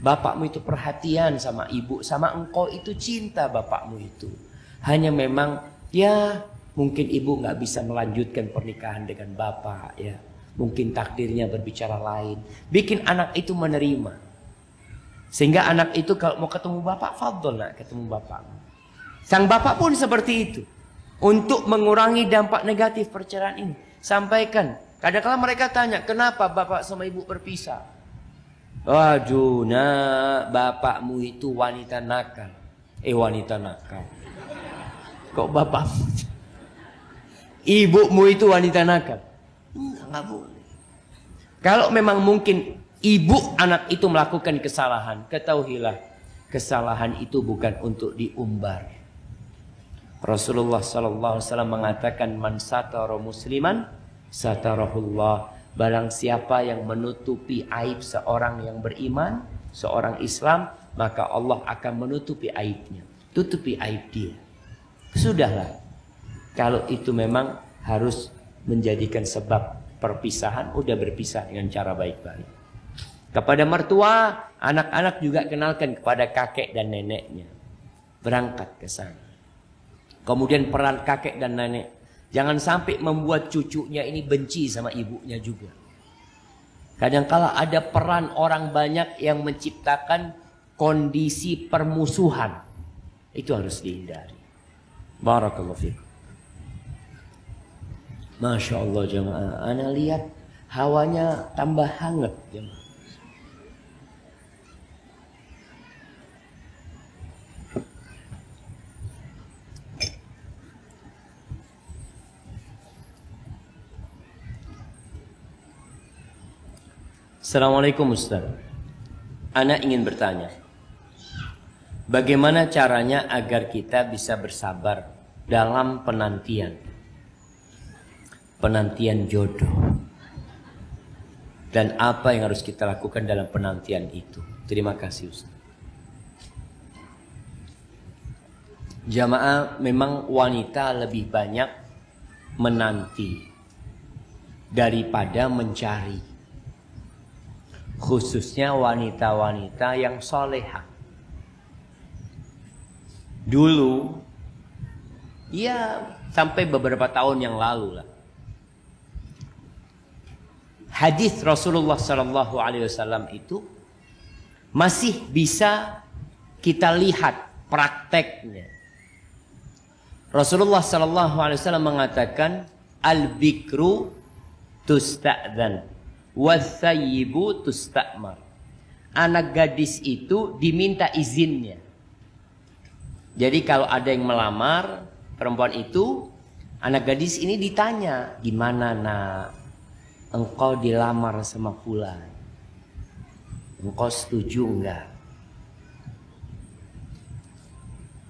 Bapakmu itu perhatian sama ibu, sama engkau itu cinta bapakmu itu. Hanya memang ya mungkin ibu nggak bisa melanjutkan pernikahan dengan bapak ya. Mungkin takdirnya berbicara lain. Bikin anak itu menerima. Sehingga anak itu kalau mau ketemu bapak, fadhol nak ketemu bapak. Sang bapak pun seperti itu. Untuk mengurangi dampak negatif perceraian ini. Sampaikan. Kadang-kadang mereka tanya, kenapa bapak sama ibu berpisah? Waduh, nak, bapakmu itu wanita nakal. Wanita nakal. Kok bapakmu? Ibumu itu wanita nakal. Enggak boleh. Kalau memang mungkin ibu anak itu melakukan kesalahan, ketahuilah kesalahan itu bukan untuk diumbar. Rasulullah sallallahu alaihi wasallam mengatakan man satara musliman satarahullah. Barang siapa yang menutupi aib seorang yang beriman, seorang Islam, maka Allah akan menutupi aibnya. Tutupi aib dia. Sudahlah. Kalau itu memang harus menjadikan sebab perpisahan, udah berpisah dengan cara baik-baik. Kepada mertua, anak-anak juga kenalkan kepada kakek dan neneknya. Berangkat ke sana. Kemudian peran kakek dan nenek. Jangan sampai membuat cucunya ini benci sama ibunya juga. Kadang-kala ada peran orang banyak yang menciptakan kondisi permusuhan. Itu harus dihindari. Barakallahu fiikum. Masya Allah jemaah. Ana lihat hawanya tambah hangat jemaah. Assalamualaikum Ustaz. Ana ingin bertanya, bagaimana caranya agar kita bisa bersabar dalam penantian jodoh, dan apa yang harus kita lakukan dalam penantian itu? Terima kasih Ustaz. Jamaah, memang wanita lebih banyak menanti daripada mencari, khususnya wanita-wanita yang solehah. Dulu, ya sampai beberapa tahun yang lalu lah, hadis Rasulullah SAW itu masih bisa kita lihat prakteknya. Rasulullah SAW mengatakan, al-bikru tusta'dzan was-sayyibu tusta'mar. Anak gadis itu diminta izinnya. Jadi kalau ada yang melamar perempuan itu, anak gadis ini ditanya, gimana nak, engkau dilamar sama fulan, engkau setuju enggak?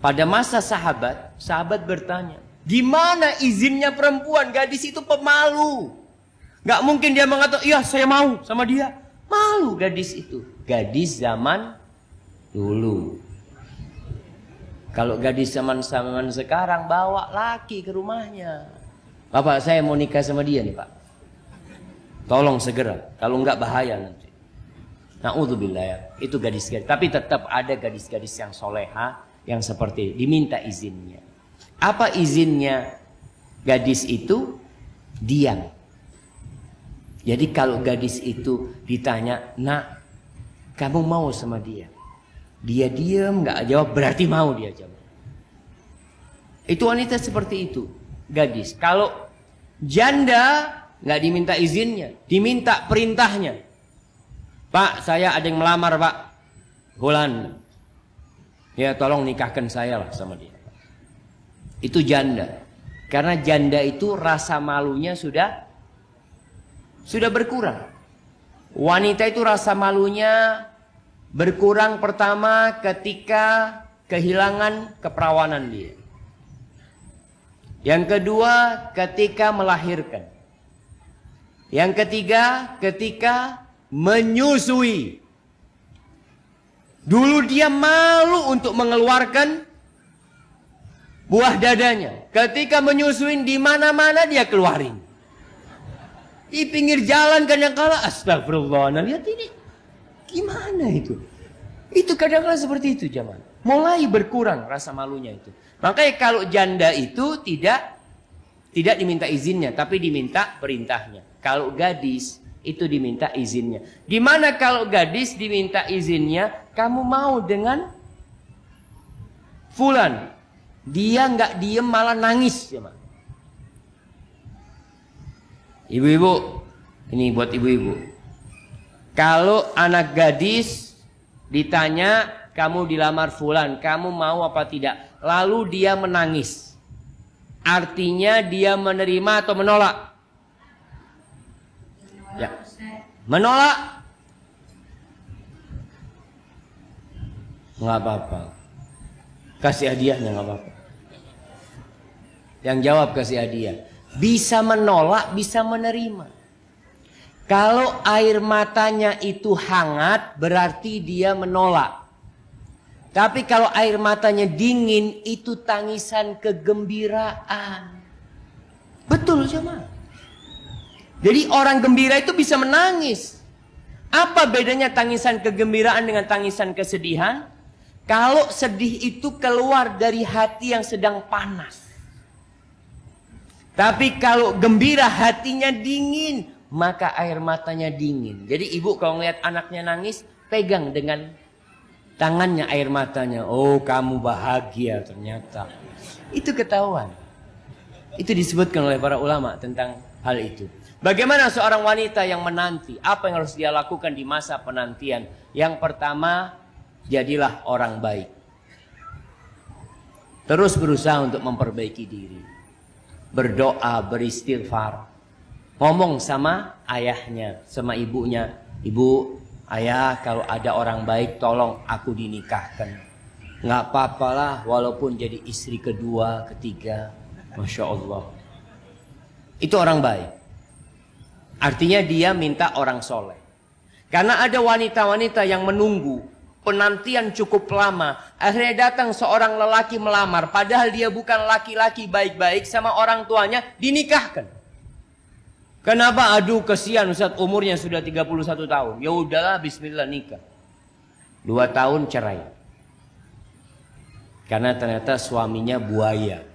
Pada masa sahabat bertanya, gimana izinnya perempuan? Gadis itu pemalu. Gak mungkin dia mengatakan, iya saya mau sama dia. Malu gadis itu. Gadis zaman dulu. Kalau gadis zaman sekarang, bawa laki ke rumahnya. Bapak, saya mau nikah sama dia nih Pak. Tolong segera, kalau enggak bahaya nanti. Na'udzubillah ya. Itu gadis-gadis. Tapi tetap ada gadis-gadis yang soleha, yang seperti diminta izinnya. Apa izinnya gadis itu? Diam. Jadi kalau gadis itu ditanya, nak, kamu mau sama dia? Dia diam, nggak jawab, berarti mau dia jawab. Itu wanita seperti itu, gadis. Kalau janda nggak diminta izinnya, diminta perintahnya. Pak, saya ada yang melamar Pak, Hulan. Ya tolong nikahkan saya lah sama dia. Itu janda. Karena janda itu rasa malunya sudah berkurang. Wanita itu rasa malunya berkurang pertama ketika kehilangan keperawanan dia. Yang kedua ketika melahirkan. Yang ketiga ketika menyusui. Dulu dia malu untuk mengeluarkan buah dadanya. Ketika menyusuin di mana-mana dia keluarin. Di pinggir jalan kadang-kala, astagfirullah. Nah, lihat ini. Gimana itu? Itu kadang-kala seperti itu zaman. Mulai berkurang rasa malunya itu. Makanya kalau janda itu tidak diminta izinnya, tapi diminta perintahnya. Kalau gadis itu diminta izinnya. Dimana kalau gadis diminta izinnya, kamu mau dengan fulan, dia nggak diem malah nangis ya, Mak. Ibu-ibu, ini buat ibu-ibu. Kalau anak gadis ditanya, kamu dilamar fulan, kamu mau apa tidak? Lalu dia menangis. Artinya dia menerima atau menolak? Ya. Menolak? Nggak apa-apa. Kasih hadiahnya nggak apa-apa. Yang jawab kasih hadiah. Bisa menolak, bisa menerima. Kalau air matanya itu hangat, berarti dia menolak. Tapi kalau air matanya dingin, itu tangisan kegembiraan. Betul jemaah. Jadi orang gembira itu bisa menangis. Apa bedanya tangisan kegembiraan dengan tangisan kesedihan? Kalau sedih itu keluar dari hati yang sedang panas. Tapi kalau gembira hatinya dingin, maka air matanya dingin. Jadi ibu kalau ngeliat anaknya nangis, pegang dengan tangannya air matanya. Oh, kamu bahagia ternyata. Itu ketahuan. Itu disebutkan oleh para ulama tentang hal itu. Bagaimana seorang wanita yang menanti? Apa yang harus dia lakukan di masa penantian? Yang pertama, jadilah orang baik. Terus berusaha untuk memperbaiki diri. Berdoa, beristighfar. Ngomong sama ayahnya, sama ibunya. Ibu, Ayah, kalau ada orang baik tolong aku dinikahkan. Nggak apa-apalah walaupun jadi istri kedua, ketiga. Masya Allah. Itu orang baik. Artinya dia minta orang soleh. Karena ada wanita-wanita yang menunggu. Penantian cukup lama. Akhirnya datang seorang lelaki melamar. Padahal dia bukan laki-laki baik-baik sama orang tuanya. Dinikahkan. Kenapa? Aduh kesian Ustaz, umurnya sudah 31 tahun. Ya udahlah, bismillah nikah. 2 tahun cerai. Karena ternyata suaminya buaya.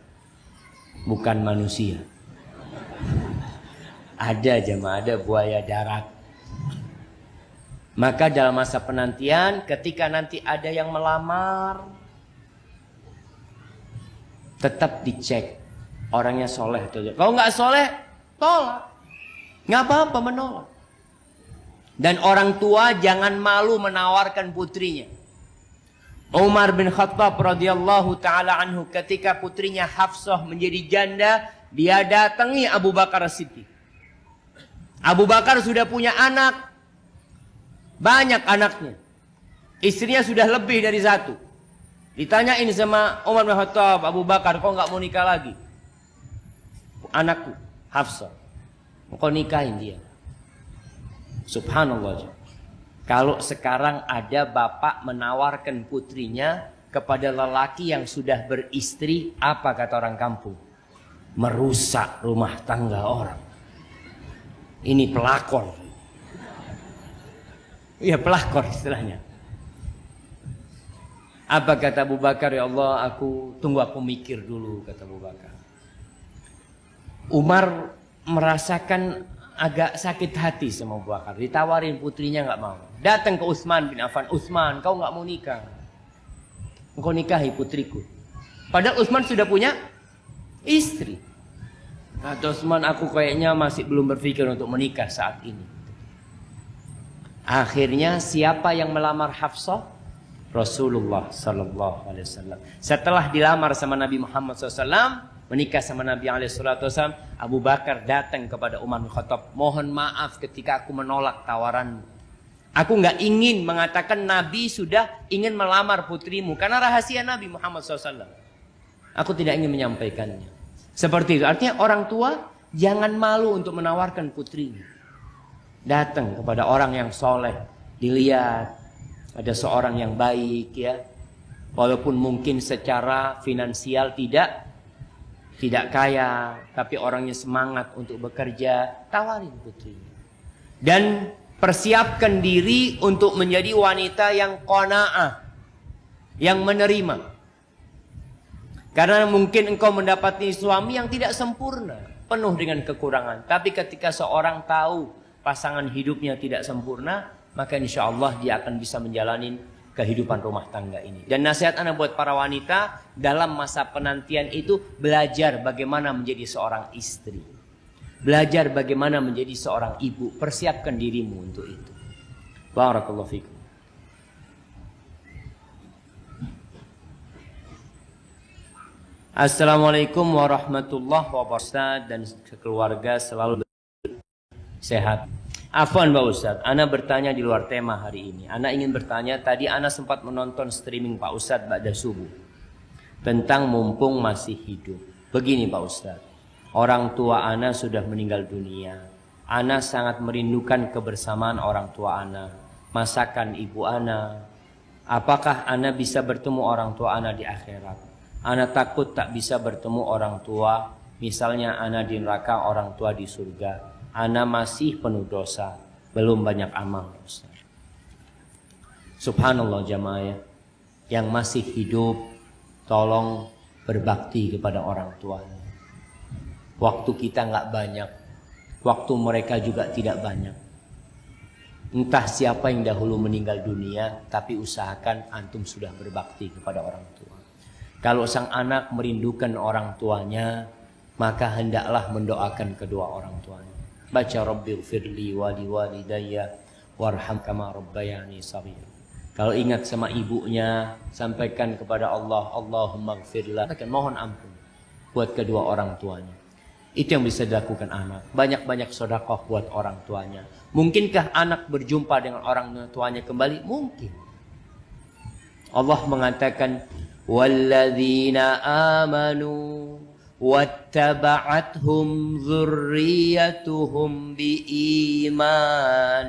Bukan manusia. Ada jemaah, ada buaya darat. Maka dalam masa penantian, ketika nanti ada yang melamar, tetap dicek orangnya soleh atau tidak. Kalau nggak soleh, tolak. Nggak apa-apa menolak. Dan orang tua jangan malu menawarkan putrinya. Umar bin Khattab radhiyallahu taala anhu ketika putrinya Hafsah menjadi janda, dia datangi Abu Bakar As-Siddiq. Abu Bakar sudah punya anak, banyak anaknya. Istrinya sudah lebih dari 1. Ditanyain sama Umar bin Khattab, Abu Bakar, kok nggak mau nikah lagi? Anakku Hafsah, kau nikahin dia. Subhanallah. Kalau sekarang ada bapak menawarkan putrinya kepada lelaki yang sudah beristri, apa kata orang kampung? Merusak rumah tangga orang. Ini pelakor. Iya, pelakor istilahnya. Apa kata Abu Bakar? Ya Allah, aku mikir dulu, kata Abu Bakar. Umar merasakan agak sakit hati sama Abu Bakar. Ditawarin putrinya nggak mau. Datang ke Utsman bin Affan. Utsman, kau nggak mau nikah? Engkau nikahi putriku. Padahal Utsman sudah punya istri. Kata Utsman, aku kayaknya masih belum berpikir untuk menikah saat ini. Akhirnya siapa yang melamar Hafsah? Rasulullah Sallallahu Alaihi Wasallam. Setelah dilamar sama Nabi Muhammad SAW, menikah sama Nabi SAW, Abu Bakar datang kepada Umar bin Khattab. Mohon maaf ketika aku menolak tawaranmu. Aku nggak ingin mengatakan Nabi sudah ingin melamar putrimu. Karena rahasia Nabi Muhammad SAW. Aku tidak ingin menyampaikannya. Seperti itu. Artinya orang tua jangan malu untuk menawarkan putrinya. Datang kepada orang yang soleh. Dilihat. Ada seorang yang baik ya. Walaupun mungkin secara finansial tidak kaya, tapi orangnya semangat untuk bekerja, tawarin putrinya. Dan persiapkan diri untuk menjadi wanita yang qanaah, yang menerima. Karena mungkin engkau mendapati suami yang tidak sempurna, penuh dengan kekurangan. Tapi ketika seorang tahu pasangan hidupnya tidak sempurna, maka insya Allah dia akan bisa menjalani kehidupan rumah tangga ini. Dan nasihat Anda buat para wanita dalam masa penantian itu, belajar bagaimana menjadi seorang istri. Belajar bagaimana menjadi seorang ibu. Persiapkan dirimu untuk itu. Barakallahu fikum. Assalamualaikum warahmatullahi wabarakatuh. Dan keluarga selalu sehat. Afwan Pak Ustadz, Ana bertanya di luar tema hari ini. Ana ingin bertanya, tadi Ana sempat menonton streaming Pak Ustadz ba'da subuh tentang mumpung masih hidup. Begini Pak Ustadz, orang tua Ana sudah meninggal dunia. Ana sangat merindukan kebersamaan orang tua Ana, masakan ibu Ana. Apakah Ana bisa bertemu orang tua Ana di akhirat? Ana takut tak bisa bertemu orang tua, misalnya Ana di neraka, orang tua di surga. Ana masih penuh dosa, belum banyak amal. Ustaz. Subhanallah jamaah ya. Yang masih hidup, tolong berbakti kepada orang tuanya. Waktu kita nggak banyak, waktu mereka juga tidak banyak. Entah siapa yang dahulu meninggal dunia, tapi usahakan antum sudah berbakti kepada orang tua. Kalau sang anak merindukan orang tuanya, maka hendaklah mendoakan kedua orang tuanya. Baca Rabbighfirli wali walidayya warham kama rabbayani shaghira. Kalau ingat sama ibunya, sampaikan kepada Allah, Allahumma gfirlah, mohon ampun buat kedua orang tuanya. Itu yang bisa dilakukan anak. Banyak-banyak sedekah buat orang tuanya. Mungkinkah anak berjumpa dengan orang tuanya kembali? Mungkin. Allah mengatakan, walladzina amanu wattaba'athum dzurriyyatuhum biiman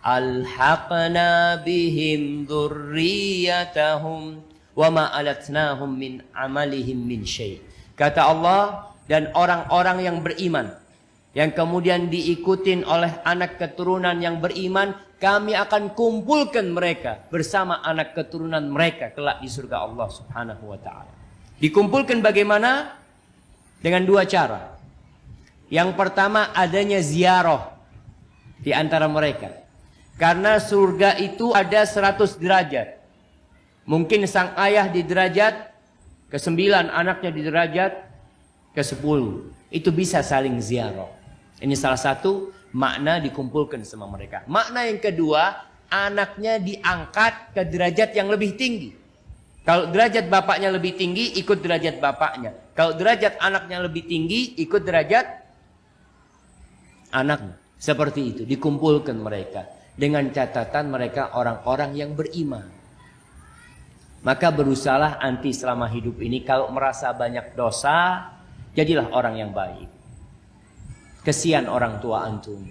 alhaqna bihim dzurriyyatahum wama alatnahum min amalihim min syai'. Kata Allah, dan orang-orang yang beriman yang kemudian diikutin oleh anak keturunan yang beriman, kami akan kumpulkan mereka bersama anak keturunan mereka kelak di surga Allah Subhanahu wa taala. Dikumpulkan bagaimana? Dengan dua cara. Yang pertama, adanya ziarah di antara mereka. Karena surga itu ada 100 derajat. Mungkin sang ayah di derajat ke-9, anaknya di derajat ke-10. Itu bisa saling ziarah. Ini salah satu makna dikumpulkan sama mereka. Makna yang kedua, anaknya diangkat ke derajat yang lebih tinggi. Kalau derajat bapaknya lebih tinggi, ikut derajat bapaknya. Kalau derajat anaknya lebih tinggi, ikut derajat anaknya. Seperti itu, dikumpulkan mereka. Dengan catatan mereka orang-orang yang beriman. Maka berusahalah anti selama hidup ini, kalau merasa banyak dosa, jadilah orang yang baik. Kesian orang tua antum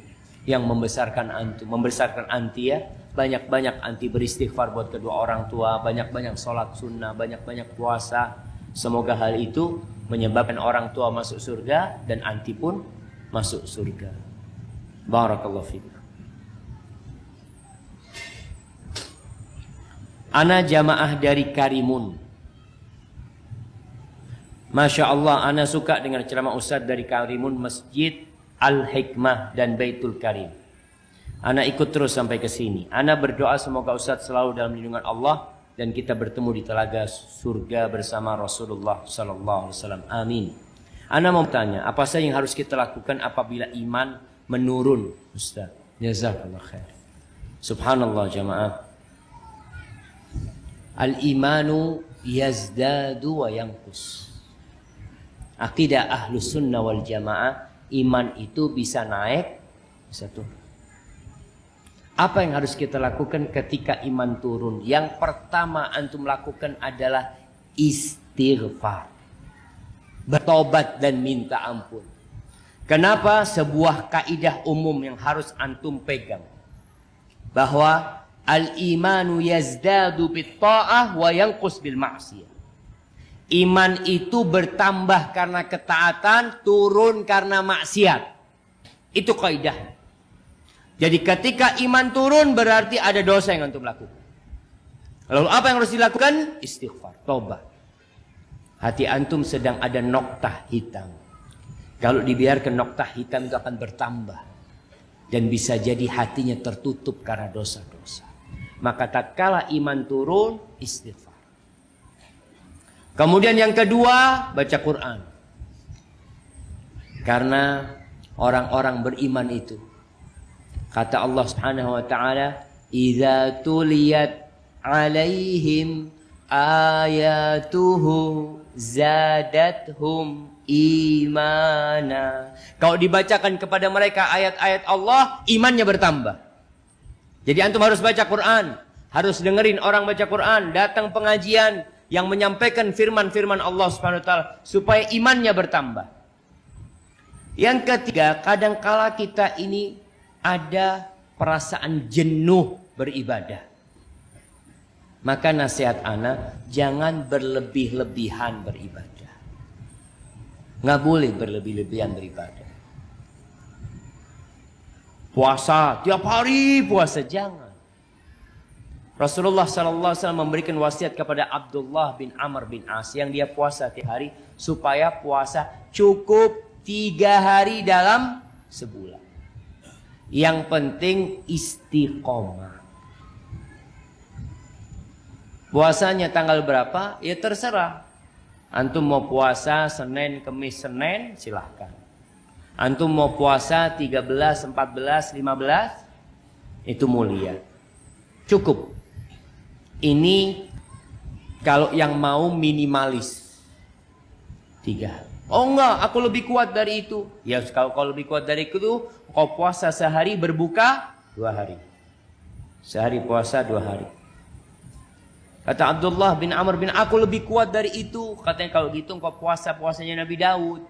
yang membesarkan antum, membesarkan anti ya. Banyak-banyak anti beristighfar buat kedua orang tua, banyak-banyak sholat sunnah, banyak-banyak puasa. Semoga hal itu menyebabkan orang tua masuk surga dan anti pun masuk surga. Barakallahu fiik. Ana jamaah dari Karimun. Masya Allah, ana suka dengan ceramah Ustadz dari Karimun, Masjid Al-Hikmah dan Baitul Karim. Ana ikut terus sampai ke sini. Ana berdoa semoga Ustadz selalu dalam lindungan Allah dan kita bertemu di telaga surga bersama Rasulullah sallallahu alaihi wasallam. Amin. Ana mau tanya, apa saja yang harus kita lakukan apabila iman menurun, Ustadz? Jazakallah khair. Subhanallah jamaah. Al-imanu yazdadu wa yanqus. Akidah ahlus sunnah wal jamaah, iman itu bisa naik, bisa turun. Apa yang harus kita lakukan ketika iman turun? Yang pertama antum lakukan adalah istighfar. Bertobat dan minta ampun. Kenapa? Sebuah kaidah umum yang harus antum pegang. Bahwa al-imanu yazdadu bit-ta'ah wa yanqus bil ma'siyah. Iman itu bertambah karena ketaatan, turun karena maksiat. Itu kaidah. Jadi ketika iman turun berarti ada dosa yang antum lakukan. Lalu apa yang harus dilakukan? Istighfar, tobat. Hati antum sedang ada noktah hitam. Kalau dibiarkan noktah hitam itu akan bertambah. Dan bisa jadi hatinya tertutup karena dosa-dosa. Maka tatkala iman turun, istighfar. Kemudian yang kedua, baca Quran. Karena orang-orang beriman itu, kata Allah Subhanahu wa taala, "Idza tuliyat 'alaihim ayatuhu zadathum imana." Kalau dibacakan kepada mereka ayat-ayat Allah, imannya bertambah. Jadi antum harus baca Quran, harus dengerin orang baca Quran, datang pengajian yang menyampaikan firman-firman Allah Subhanahu wa taala supaya imannya bertambah. Yang ketiga, kadangkala kita ini ada perasaan jenuh beribadah. Maka nasihat ana, jangan berlebih-lebihan beribadah. Nggak boleh berlebih-lebihan beribadah. Puasa, tiap hari puasa, jangan. Rasulullah SAW memberikan wasiat kepada Abdullah bin Amr bin As yang dia puasa tiap hari supaya puasa cukup 3 hari dalam sebulan. Yang penting istiqomah. Puasanya tanggal berapa? Ya terserah. Antum mau puasa Senin, Kemis, Senin, silahkan. Antum mau puasa 13, 14, 15, itu mulia. Cukup. Ini kalau yang mau minimalis 3. Oh enggak, aku lebih kuat dari itu. Ya kalau kau lebih kuat dari itu, kau puasa sehari berbuka 2 hari. Sehari puasa 2 hari. Kata Abdullah bin Amr bin, aku lebih kuat dari itu. Katanya kalau gitu kau puasanya Nabi Daud.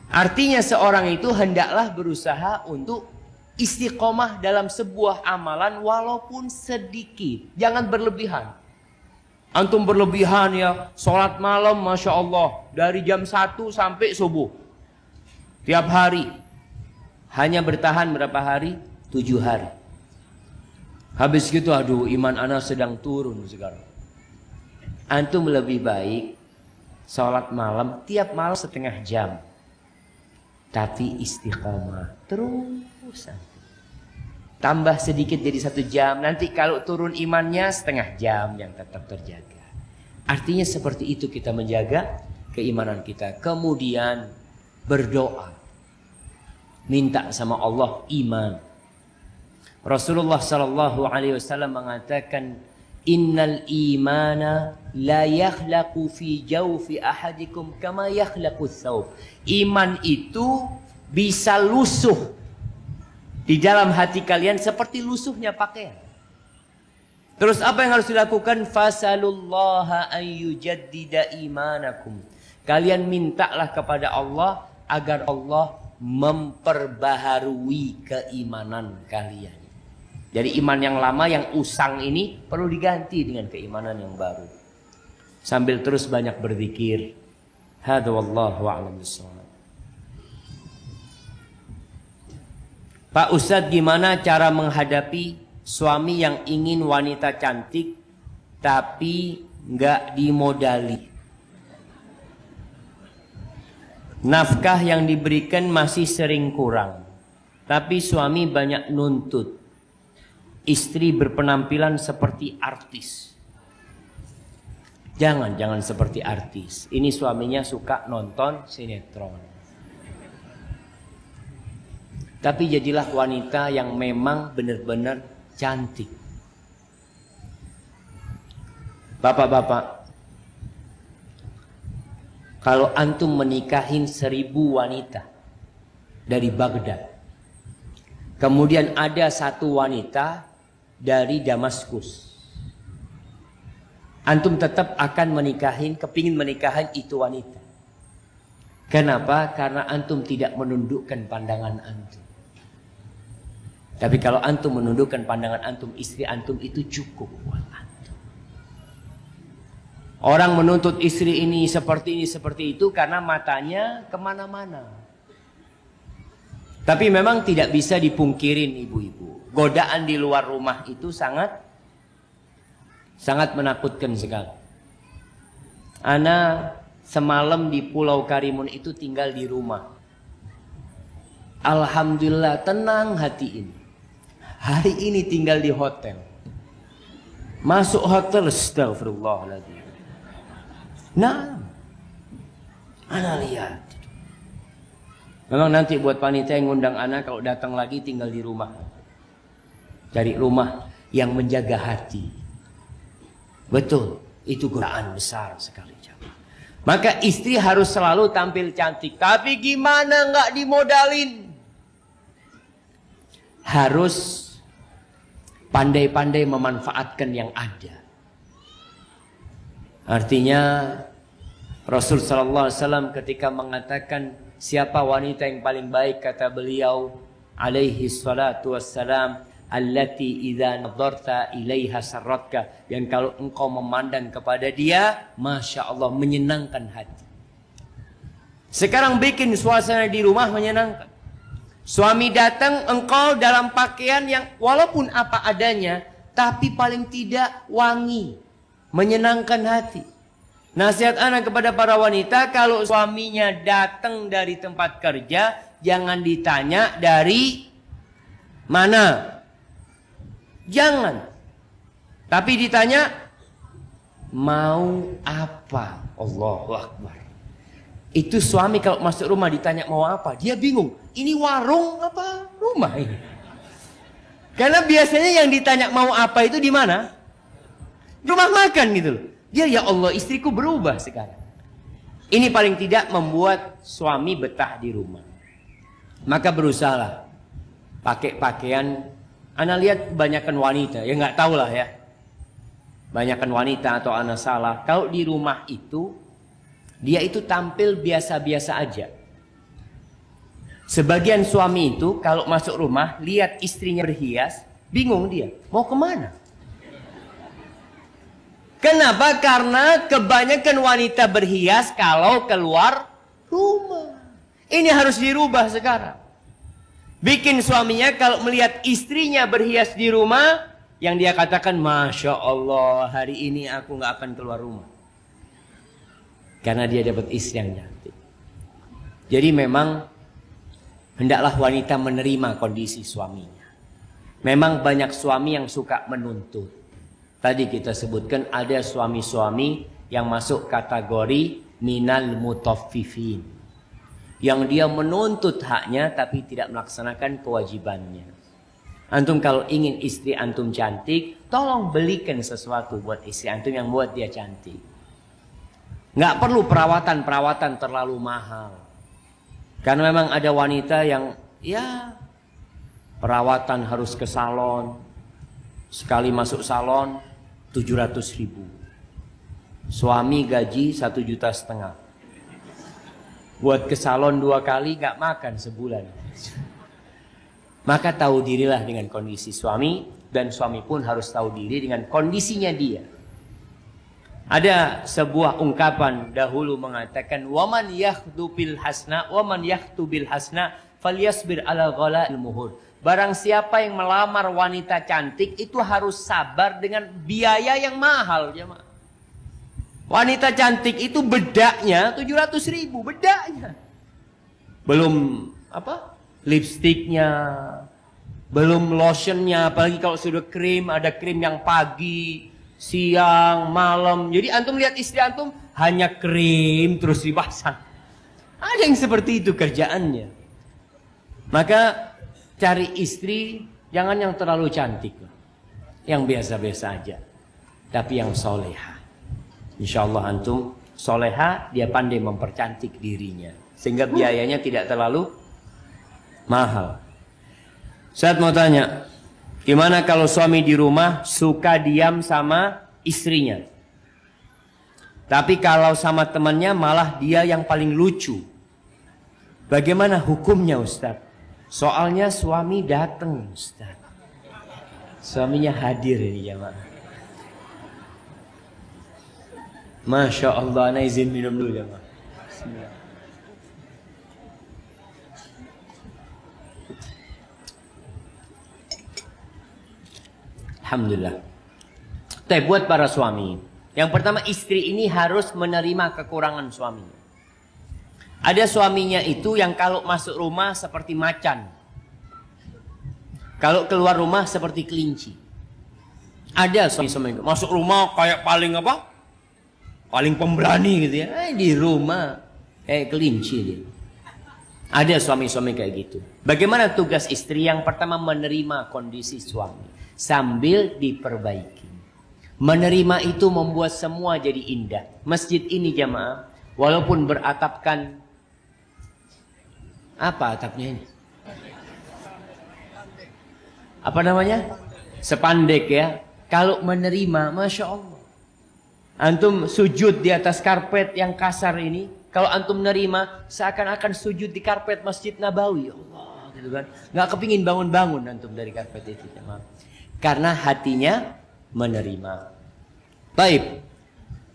Artinya seorang itu hendaklah berusaha untuk istiqomah dalam sebuah amalan walaupun sedikit. Jangan berlebihan. Antum berlebihan ya, sholat malam Masya Allah. Dari jam 1 sampai subuh. Tiap hari. Hanya bertahan berapa hari? 7 hari. Habis gitu aduh iman ana sedang turun sekarang. Antum lebih baik sholat malam tiap malam setengah jam. Tapi istiqomah terus. Tambah sedikit jadi 1 jam. Nanti kalau turun imannya setengah jam yang tetap terjaga. Artinya seperti itu kita menjaga keimanan kita. Kemudian berdoa. Minta sama Allah iman. Rasulullah sallallahu alaihi wasallam mengatakan, innal imana la yakhlaqu fi jawfi ahadikum kama yakhlaqu thawb. Iman itu bisa lusuh di dalam hati kalian seperti lusuhnya pakaian. Terus apa yang harus dilakukan? Fasalullaha an yujaddida imanakum. Kalian mintalah kepada Allah agar Allah memperbaharui keimanan kalian. Jadi iman yang lama yang usang ini perlu diganti dengan keimanan yang baru. Sambil terus banyak berzikir. Hadza wallahu a'lam bissawab. Pak Ustadz, gimana cara menghadapi suami yang ingin wanita cantik tapi nggak dimodali? Nafkah yang diberikan masih sering kurang, tapi suami banyak nuntut. Istri berpenampilan seperti artis. Jangan seperti artis. Ini suaminya suka nonton sinetron. Tapi jadilah wanita yang memang benar-benar cantik. Bapak-bapak, kalau antum menikahin 1000 wanita dari Baghdad, kemudian ada 1 wanita dari Damaskus, antum tetap akan kepingin menikahin itu wanita. Kenapa? Karena antum tidak menundukkan pandangan antum. Tapi kalau antum menundukkan pandangan antum, istri antum itu cukup buat antum. Orang menuntut istri ini seperti itu karena matanya kemana-mana. Tapi memang tidak bisa dipungkirin ibu-ibu. Godaan di luar rumah itu sangat menakutkan sekali. Ana semalam di Pulau Karimun itu tinggal di rumah. Alhamdulillah tenang hati ini. Hari ini tinggal di hotel. Masuk hotel, astagfirullahaladzim. Nah, ana lihat. Memang nanti buat panitia yang ngundang ana kalau datang lagi tinggal di rumah. Cari rumah yang menjaga hati. Betul, itu godaan besar sekali. Maka istri harus selalu tampil cantik. Tapi gimana nggak dimodalin? Harus pandai-pandai memanfaatkan yang ada. Artinya Rasul sallallahu alaihi wasallam ketika mengatakan siapa wanita yang paling baik, kata beliau alaihi salatu wassalam, allati idza nadarta ilaiha sarratka, yang kalau engkau memandang kepada dia, masya Allah menyenangkan hati. Sekarang bikin suasana di rumah menyenangkan. Suami datang, engkau dalam pakaian yang walaupun apa adanya, tapi paling tidak wangi, menyenangkan hati. Nasihat anak kepada para wanita, kalau suaminya datang dari tempat kerja, jangan ditanya dari mana. Jangan. Tapi ditanya mau apa? Allahu Akbar. Itu suami kalau masuk rumah ditanya mau apa, dia bingung. Ini warung apa rumah ini? Karena biasanya yang ditanya mau apa itu di mana? Rumah makan gitu loh. Dia, ya Allah, istriku berubah sekarang. Ini paling tidak membuat suami betah di rumah. Maka berusahalah pakai pakaian. Ana lihat kebanyakan wanita, ya nggak tahu lah ya. Banyakan wanita atau ana salah. Kalau di rumah itu, dia itu tampil biasa-biasa aja. Sebagian suami itu kalau masuk rumah, lihat istrinya berhias, bingung dia. Mau kemana? Kenapa? Karena kebanyakan wanita berhias kalau keluar rumah. Ini harus dirubah sekarang. Bikin suaminya kalau melihat istrinya berhias di rumah, yang dia katakan, Masya Allah, hari ini aku gak akan keluar rumah. Karena dia dapat istri yang cantik. Jadi memang hendaklah wanita menerima kondisi suaminya. Memang banyak suami yang suka menuntut. Tadi kita sebutkan ada suami-suami yang masuk kategori minal mutaffifin. Yang dia menuntut haknya tapi tidak melaksanakan kewajibannya. Antum kalau ingin istri antum cantik, tolong belikan sesuatu buat istri antum yang buat dia cantik. Nggak perlu perawatan-perawatan terlalu mahal. Karena memang ada wanita yang ya perawatan harus ke salon. Sekali masuk salon 700.000. Suami gaji 1,5 juta. Buat ke salon 2 kali nggak makan sebulan. Maka tahu dirilah dengan kondisi suami, dan suami pun harus tahu diri dengan kondisinya dia. Ada sebuah ungkapan dahulu mengatakan, waman yakhdu bil hasna, waman yakhdu bil hasna, falyasbir ala ghala'il muhur. Barang siapa yang melamar wanita cantik itu harus sabar dengan biaya yang mahal, jemaah. Wanita cantik itu bedaknya 700.000, bedaknya. Belum apa? Lipstiknya, belum lotionnya, apalagi kalau sudah krim, ada krim yang pagi, siang, malam. Jadi antum lihat istri antum hanya krim terus dipasang. Ada yang seperti itu kerjaannya. Maka cari istri jangan yang terlalu cantik, yang biasa-biasa aja, tapi yang soleha. Insya Allah antum soleha, dia pandai mempercantik dirinya, sehingga biayanya tidak terlalu mahal. Saya mau tanya, gimana kalau suami di rumah suka diam sama istrinya, tapi kalau sama temannya malah dia yang paling lucu? Bagaimana hukumnya, Ustaz? Soalnya suami datang, Ustaz. Suaminya hadir ini, jemaah. Masya Allah, ana izin minum dulu, jemaah. Bismillah. Alhamdulillah. Tapi buat para suami, yang pertama, istri ini harus menerima kekurangan suaminya. Ada suaminya itu yang kalau masuk rumah seperti macan, kalau keluar rumah seperti kelinci. Ada suami-suami itu masuk rumah kayak paling apa? Paling pemberani gitu ya. Di rumah kayak kelinci dia. Ada suami-suami kayak gitu. Bagaimana tugas istri? Yang pertama, menerima kondisi suami sambil diperbaiki. Menerima itu membuat semua jadi indah. Masjid ini, jamaah, walaupun beratapkan apa atapnya ini? Apa namanya? Sepandek ya. Kalau menerima, Masya Allah. Antum sujud di atas karpet yang kasar ini, kalau antum menerima, seakan-akan sujud di karpet Masjid Nabawi. Allah, gitu kan? Nggak kepingin bangun-bangun antum dari karpet itu, jemaah. Karena hatinya menerima. Baik.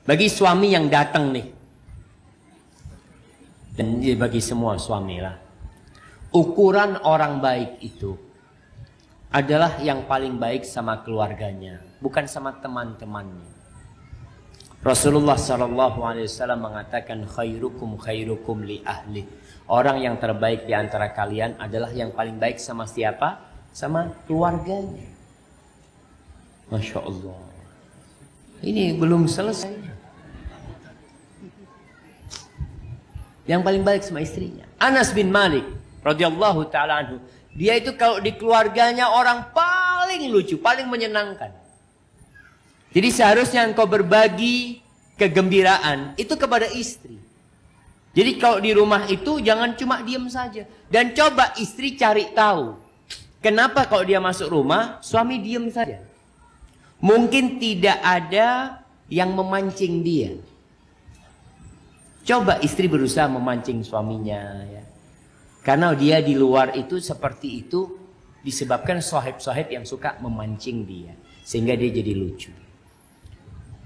Bagi suami yang datang nih, dan bagi semua suami lah, ukuran orang baik itu adalah yang paling baik sama keluarganya, bukan sama teman-temannya. Rasulullah SAW mengatakan, khairukum khairukum li ahli. Orang yang terbaik di antara kalian adalah yang paling baik sama siapa? Sama keluarganya. Masya Allah. Ini belum selesai. Yang paling baik sama istrinya. Anas bin Malik radhiyallahu ta'ala anhu, dia itu kalau di keluarganya orang paling lucu, paling menyenangkan. Jadi seharusnya engkau berbagi kegembiraan itu kepada istri. Jadi kalau di rumah itu jangan cuma diem saja. Dan coba istri cari tahu. Kenapa kalau dia masuk rumah, suami diem saja. Mungkin tidak ada yang memancing dia. Coba istri berusaha memancing suaminya. Ya. Karena dia di luar itu seperti itu disebabkan sohib-sohib yang suka memancing dia. Sehingga dia jadi lucu.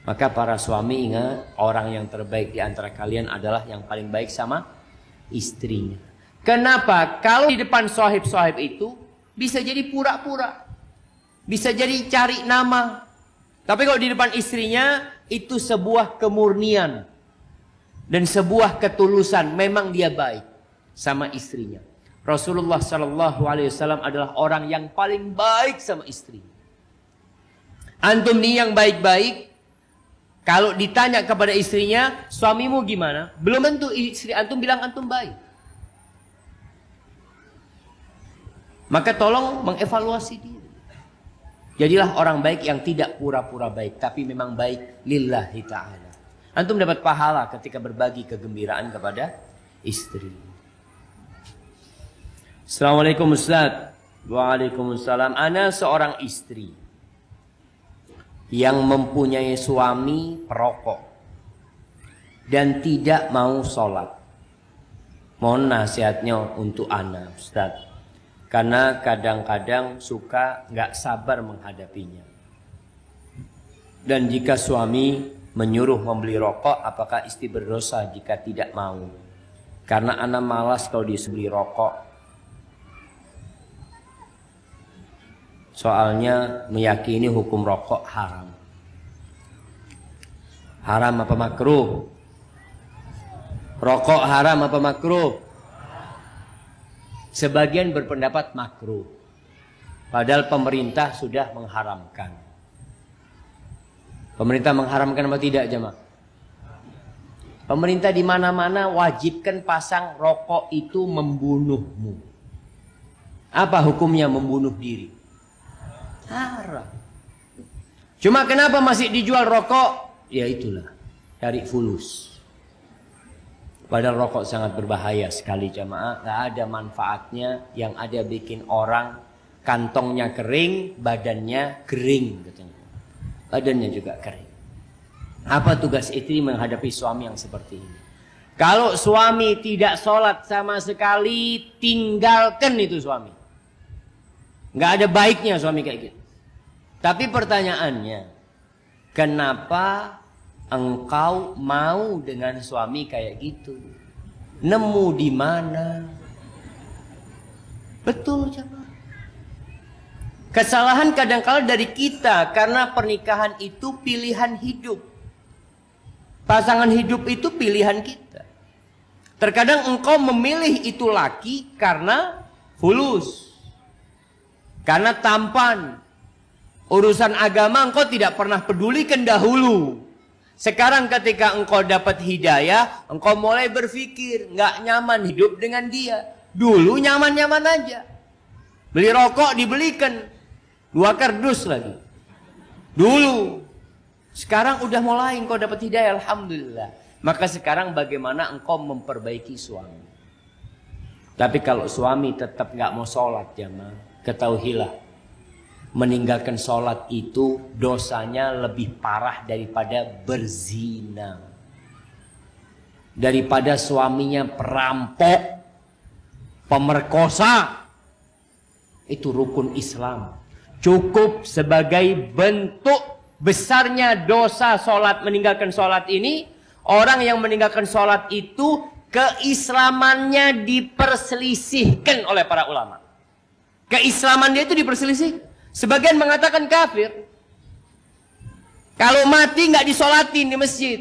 Maka para suami ingat, orang yang terbaik di antara kalian adalah yang paling baik sama istrinya. Kenapa? Kalau di depan sohib-sohib itu bisa jadi pura-pura. Bisa jadi cari nama. Tapi kalau di depan istrinya itu sebuah kemurnian. Dan sebuah ketulusan. Memang dia baik sama istrinya. Rasulullah SAW adalah orang yang paling baik sama istrinya. Antum nih yang baik-baik. Kalau ditanya kepada istrinya, suamimu gimana? Belum tentu istri antum bilang antum baik. Maka tolong mengevaluasi diri. Jadilah orang baik yang tidak pura-pura baik, tapi memang baik lillahi ta'ala. Antum dapat pahala ketika berbagi kegembiraan kepada istri. Assalamualaikum Ustaz. Waalaikumsalam. Ana seorang istri yang mempunyai suami perokok dan tidak mau sholat. Mohon nasihatnya untuk ana, Ustaz. Karena kadang-kadang suka nggak sabar menghadapinya. Dan jika suami menyuruh membeli rokok, apakah istri berdosa jika tidak mau? Karena ana malas kalau dia beli rokok. Soalnya meyakini hukum rokok haram. Haram apa makruh? Rokok haram apa makruh? Sebagian berpendapat makruh. Padahal pemerintah sudah mengharamkan. Pemerintah mengharamkan apa tidak, jemaah? Pemerintah di mana-mana wajibkan pasang rokok itu membunuhmu. Apa hukumnya membunuh diri? Haram. Cuma kenapa masih dijual rokok? Ya itulah, cari fulus. Padahal rokok sangat berbahaya sekali jamaah. Gak ada manfaatnya. Yang ada bikin orang kantongnya kering, badannya kering katanya. Badannya juga kering. Apa tugas istri menghadapi suami yang seperti ini? Kalau suami tidak sholat sama sekali, tinggalkan itu suami. Nggak ada baiknya suami kayak gitu. Tapi pertanyaannya, kenapa engkau mau dengan suami kayak gitu? Nemu di mana? Betul jemaah. Kesalahan kadang-kala dari kita karena pernikahan itu pilihan hidup. Pasangan hidup itu pilihan kita. Terkadang engkau memilih itu laki karena fulus. Karena tampan. Urusan agama engkau tidak pernah pedulikan dahulu. Sekarang ketika engkau dapat hidayah, engkau mulai berpikir, nggak nyaman hidup dengan dia. Dulu nyaman-nyaman aja. Beli rokok dibelikan 2 kardus lagi. Dulu. Sekarang udah mulai engkau dapat hidayah, alhamdulillah. Maka sekarang bagaimana engkau memperbaiki suami. Tapi kalau suami tetap nggak mau sholat jamaah, ketahuilah, meninggalkan sholat itu dosanya lebih parah daripada berzina. Daripada suaminya perampok, pemerkosa. Itu rukun Islam. Cukup sebagai bentuk besarnya dosa sholat, meninggalkan sholat ini. Orang yang meninggalkan sholat itu keislamannya diperselisihkan oleh para ulama. Keislaman dia itu diperselisih. Sebagian mengatakan kafir. Kalau mati nggak disolatin di masjid,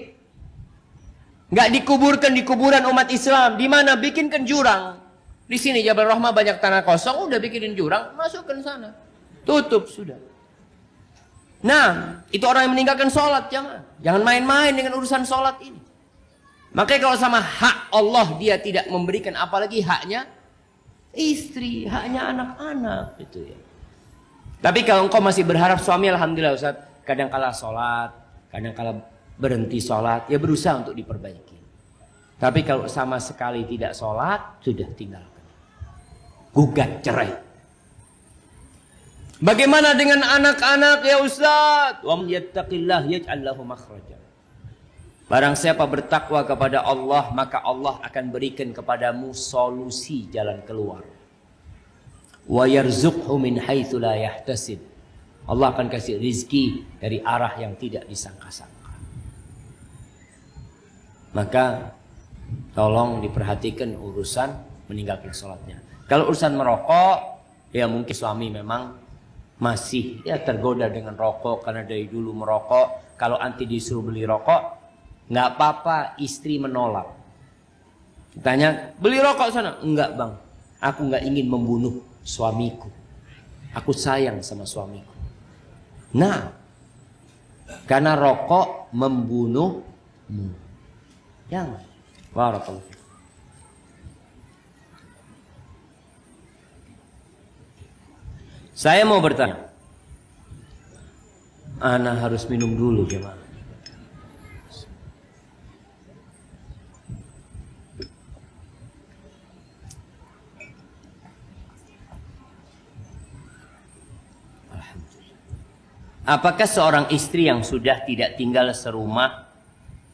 nggak dikuburkan di kuburan umat Islam. Di mana? Bikinkan jurang. Di sini Jabal Rahmah banyak tanah kosong, udah bikinin jurang, masukkan sana, tutup sudah. Nah, itu orang yang meninggalkan sholat, jangan main-main dengan urusan sholat ini. Makanya kalau sama hak Allah dia tidak memberikan, apalagi haknya istri, haknya anak-anak, itu ya. Tapi kalau engkau masih berharap suami, alhamdulillah Ustaz, kadang kala sholat, kadang kala berhenti sholat, ya berusaha untuk diperbaiki. Tapi kalau sama sekali tidak sholat, sudah tinggalkan. Gugat cerai. Bagaimana dengan anak-anak ya Ustaz? Wa man yattaqillah yaj'al lahu makhraja. Barang siapa bertakwa kepada Allah, maka Allah akan berikan kepadamu solusi jalan keluar. Wa yarzuqhu min haitsu la yahtasib. Allah akan kasih rizki dari arah yang tidak disangka-sangka. Maka tolong diperhatikan urusan meninggalkan sholatnya. Kalau urusan merokok, ya mungkin suami memang masih ya tergoda dengan rokok karena dari dulu merokok. Kalau anti disuruh beli rokok, nggak apa-apa, istri menolak. Tanya, beli rokok sana? Enggak bang, aku nggak ingin membunuh suamiku. Aku sayang sama suamiku. Nah, karena rokok membunuhmu. Jangan. Barakallahu. Saya mau bertanya. Ana harus minum dulu gimana? Apakah seorang istri yang sudah tidak tinggal serumah,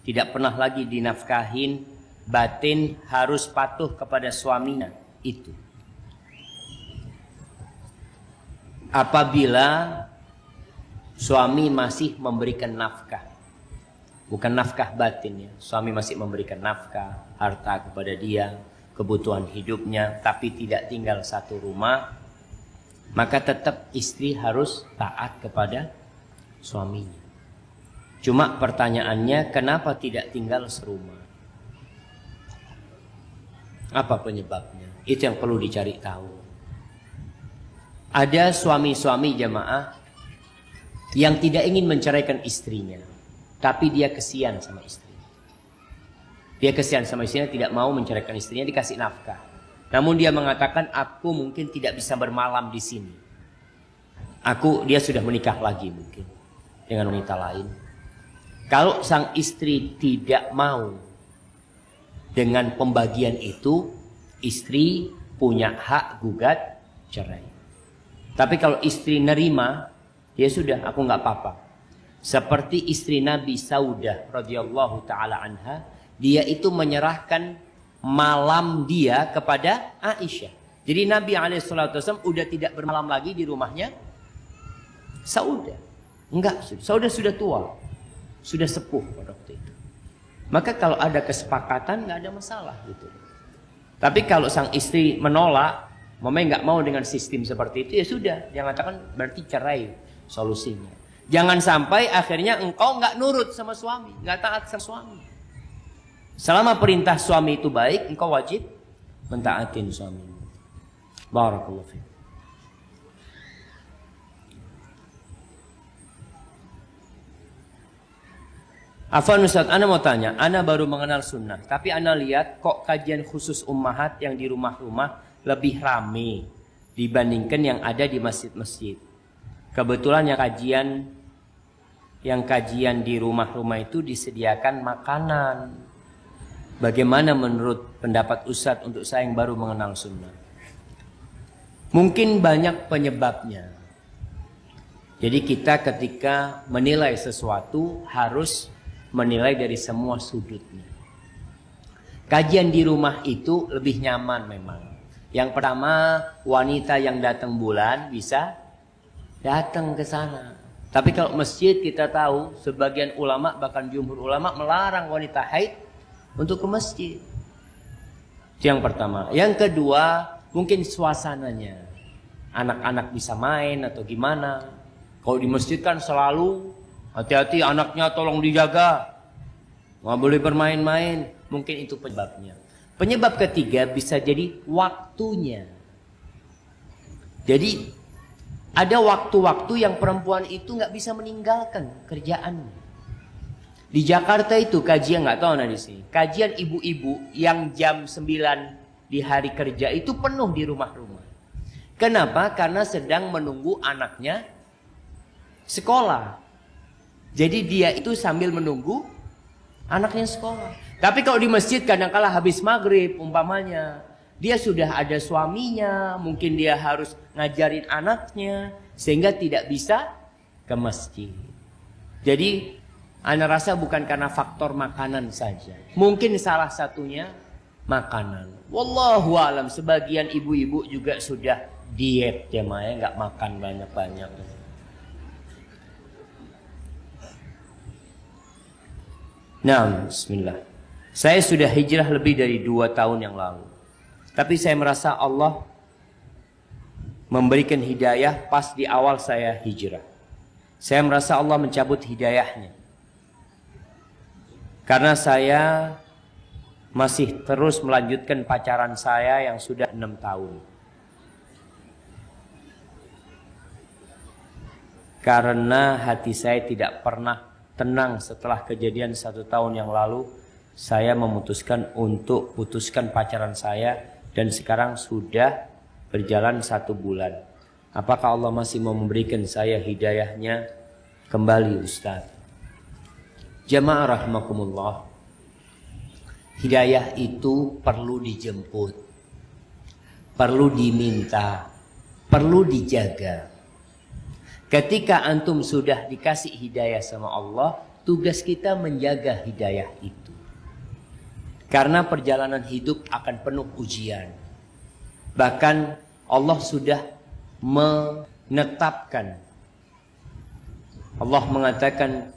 tidak pernah lagi dinafkahin, batin harus patuh kepada suaminya? Itu. Apabila suami masih memberikan nafkah, bukan nafkah batin ya, suami masih memberikan nafkah, harta kepada dia, kebutuhan hidupnya, tapi tidak tinggal satu rumah, maka tetap istri harus taat kepada suaminya. Cuma pertanyaannya, kenapa tidak tinggal serumah? Apa penyebabnya? Itu yang perlu dicari tahu. Ada suami-suami jamaah yang tidak ingin menceraikan istrinya, tapi dia kesian sama istrinya. Dia kesian sama istrinya, tidak mau menceraikan istrinya, dikasih nafkah. Namun dia mengatakan, aku mungkin tidak bisa bermalam di sini. Dia sudah menikah lagi mungkin dengan wanita lain. Kalau sang istri tidak mau dengan pembagian itu, istri punya hak gugat cerai. Tapi kalau istri nerima, ya sudah, aku nggak apa-apa. Seperti istri Nabi Saudah radhiyallahu taala anha, dia itu menyerahkan malam dia kepada Aisyah. Jadi Nabi SAW udah tidak bermalam lagi di rumahnya Saudah. Enggak, Saudah sudah tua, sudah sepuh pada waktu itu. Maka kalau ada kesepakatan nggak ada masalah gitu. Tapi kalau sang istri menolak, mama nggak mau dengan sistem seperti itu, ya sudah, jangan katakan berarti cerai solusinya. Jangan sampai akhirnya engkau nggak nurut sama suami, nggak taat sama suami. Selama perintah suami itu baik, engkau wajib mentaatin suami. Barakallahu fiik. Afwan Ustaz, ana mau tanya, ana baru mengenal sunnah, tapi ana lihat kok kajian khusus ummahat yang di rumah-rumah lebih rame dibandingkan yang ada di masjid-masjid. Kebetulan yang kajian di rumah-rumah itu disediakan makanan. Bagaimana menurut pendapat Ustaz untuk saya yang baru mengenal sunnah? Mungkin banyak penyebabnya. Jadi kita ketika menilai sesuatu harus menilai dari semua sudutnya. Kajian di rumah itu lebih nyaman memang. Yang pertama, wanita yang datang bulan bisa datang ke sana. Tapi kalau masjid kita tahu sebagian ulama bahkan jumhur ulama melarang wanita haid untuk ke masjid. Itu yang pertama. Yang kedua, mungkin suasananya. Anak-anak bisa main atau gimana. Kalau di masjid kan selalu hati-hati anaknya tolong dijaga. Nggak boleh bermain-main. Mungkin itu penyebabnya. Penyebab ketiga bisa jadi waktunya. Jadi ada waktu-waktu yang perempuan itu nggak bisa meninggalkan kerjaannya. Di Jakarta itu kajian, nggak tahu di sini. Kajian ibu-ibu yang jam 9 di hari kerja itu penuh di rumah-rumah. Kenapa? Karena sedang menunggu anaknya sekolah. Jadi dia itu sambil menunggu anaknya sekolah. Tapi kalau di masjid kadang-kala habis maghrib umpamanya, dia sudah ada suaminya, mungkin dia harus ngajarin anaknya, sehingga tidak bisa ke masjid. Jadi ana rasa bukan karena faktor makanan saja. Mungkin salah satunya makanan. Wallahu alam, sebagian ibu-ibu juga sudah diet ya Maya, nggak makan banyak-banyak. Nah, bismillah. Saya sudah hijrah lebih dari 2 tahun yang lalu. Tapi saya merasa Allah memberikan hidayah pas di awal saya hijrah. Saya merasa Allah mencabut hidayahnya. Karena saya masih terus melanjutkan pacaran saya yang sudah 6 tahun. Karena hati saya tidak pernah tenang setelah kejadian 1 tahun yang lalu, saya memutuskan untuk putuskan pacaran saya dan sekarang sudah berjalan 1 bulan. Apakah Allah masih mau memberikan saya hidayahnya kembali, Ustaz? Jamaah rahimakumullah. Hidayah itu perlu dijemput, perlu diminta, perlu dijaga. Ketika antum sudah dikasih hidayah sama Allah, tugas kita menjaga hidayah itu. Karena perjalanan hidup akan penuh ujian. Bahkan Allah sudah menetapkan. Allah mengatakan,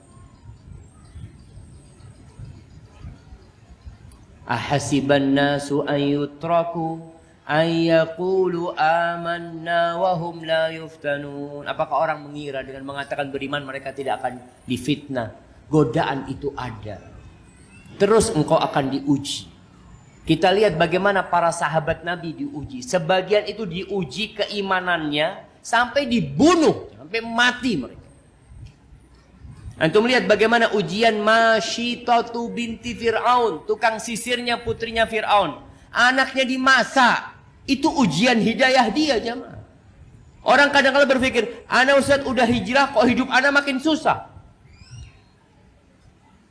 ahasiban nasu an yutraku an yaqulu amanna wa hum la yuftanun. Apakah orang mengira dengan mengatakan beriman mereka tidak akan difitnah? Godaan itu ada. Terus engkau akan diuji. Kita lihat bagaimana para sahabat Nabi diuji. Sebagian itu diuji keimanannya sampai dibunuh, sampai mati mereka. Antum lihat bagaimana ujian Masyitatu binti Fir'aun, tukang sisirnya putrinya Fir'aun. Anaknya dimasak. Itu ujian hidayah dia, jemaah. Orang kadang-kadang berpikir, ana Ustaz udah hijrah kok hidup ana makin susah.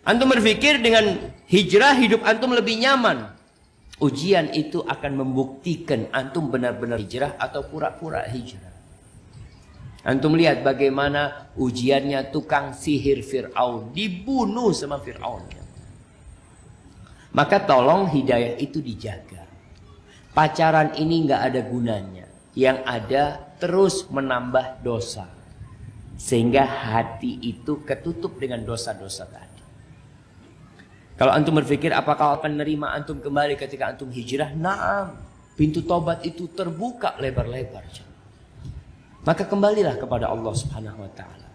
Antum berpikir dengan hijrah hidup antum lebih nyaman. Ujian itu akan membuktikan antum benar-benar hijrah atau pura-pura hijrah. Antum lihat bagaimana ujiannya tukang sihir Fir'aun. Dibunuh sama Fir'aun. Maka tolong hidayah itu dijaga. Pacaran ini nggak ada gunanya. Yang ada terus menambah dosa. Sehingga hati itu ketutup dengan dosa-dosa tadi. Kalau antum berpikir apakah akan menerima antum kembali ketika antum hijrah? Naam. Pintu tobat itu terbuka lebar-lebar. Maka kembalilah kepada Allah Subhanahu wa taala.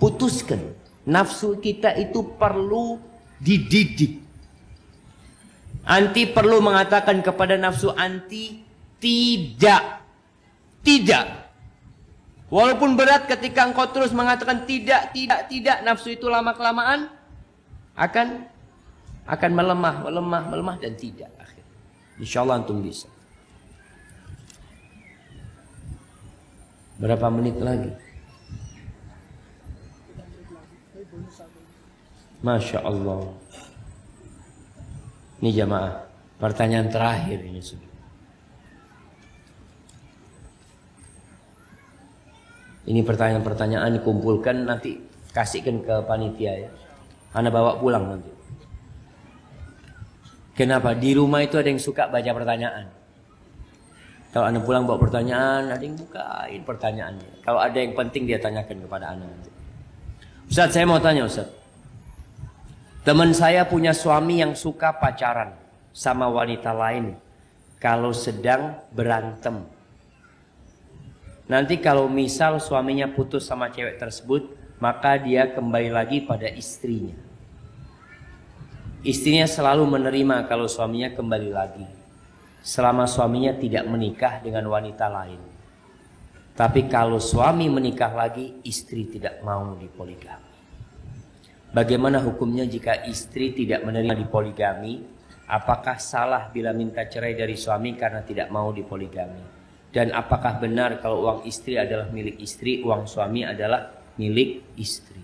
Putuskan. Nafsu kita itu perlu dididik. Anti perlu mengatakan kepada nafsu anti tidak. Tidak. Walaupun berat ketika engkau terus mengatakan tidak, nafsu itu lama-kelamaan akan melemah dan tidak akhir. Insyaallah antum bisa. Berapa menit lagi? Masya Allah. Ini jamaah, pertanyaan terakhir ini sudah. Ini pertanyaan-pertanyaan dikumpulkan nanti kasihkan ke panitia ya. Anda bawa pulang nanti. Kenapa? Di rumah itu ada yang suka baca pertanyaan. Kalau Anda pulang bawa pertanyaan, ada yang bukain pertanyaannya. Kalau ada yang penting dia tanyakan kepada Anda nanti. Ustaz, saya mau tanya Ustaz. Teman saya punya suami yang suka pacaran sama wanita lain kalau sedang berantem. Nanti kalau misal suaminya putus sama cewek tersebut, maka dia kembali lagi pada istrinya. Istrinya selalu menerima kalau suaminya kembali lagi, selama suaminya tidak menikah dengan wanita lain. Tapi kalau suami menikah lagi, istri tidak mau dipoligami. Bagaimana hukumnya jika istri tidak menerima dipoligami? Apakah salah bila minta cerai dari suami karena tidak mau dipoligami? Dan apakah benar kalau uang istri adalah milik istri, uang suami adalah milik istri?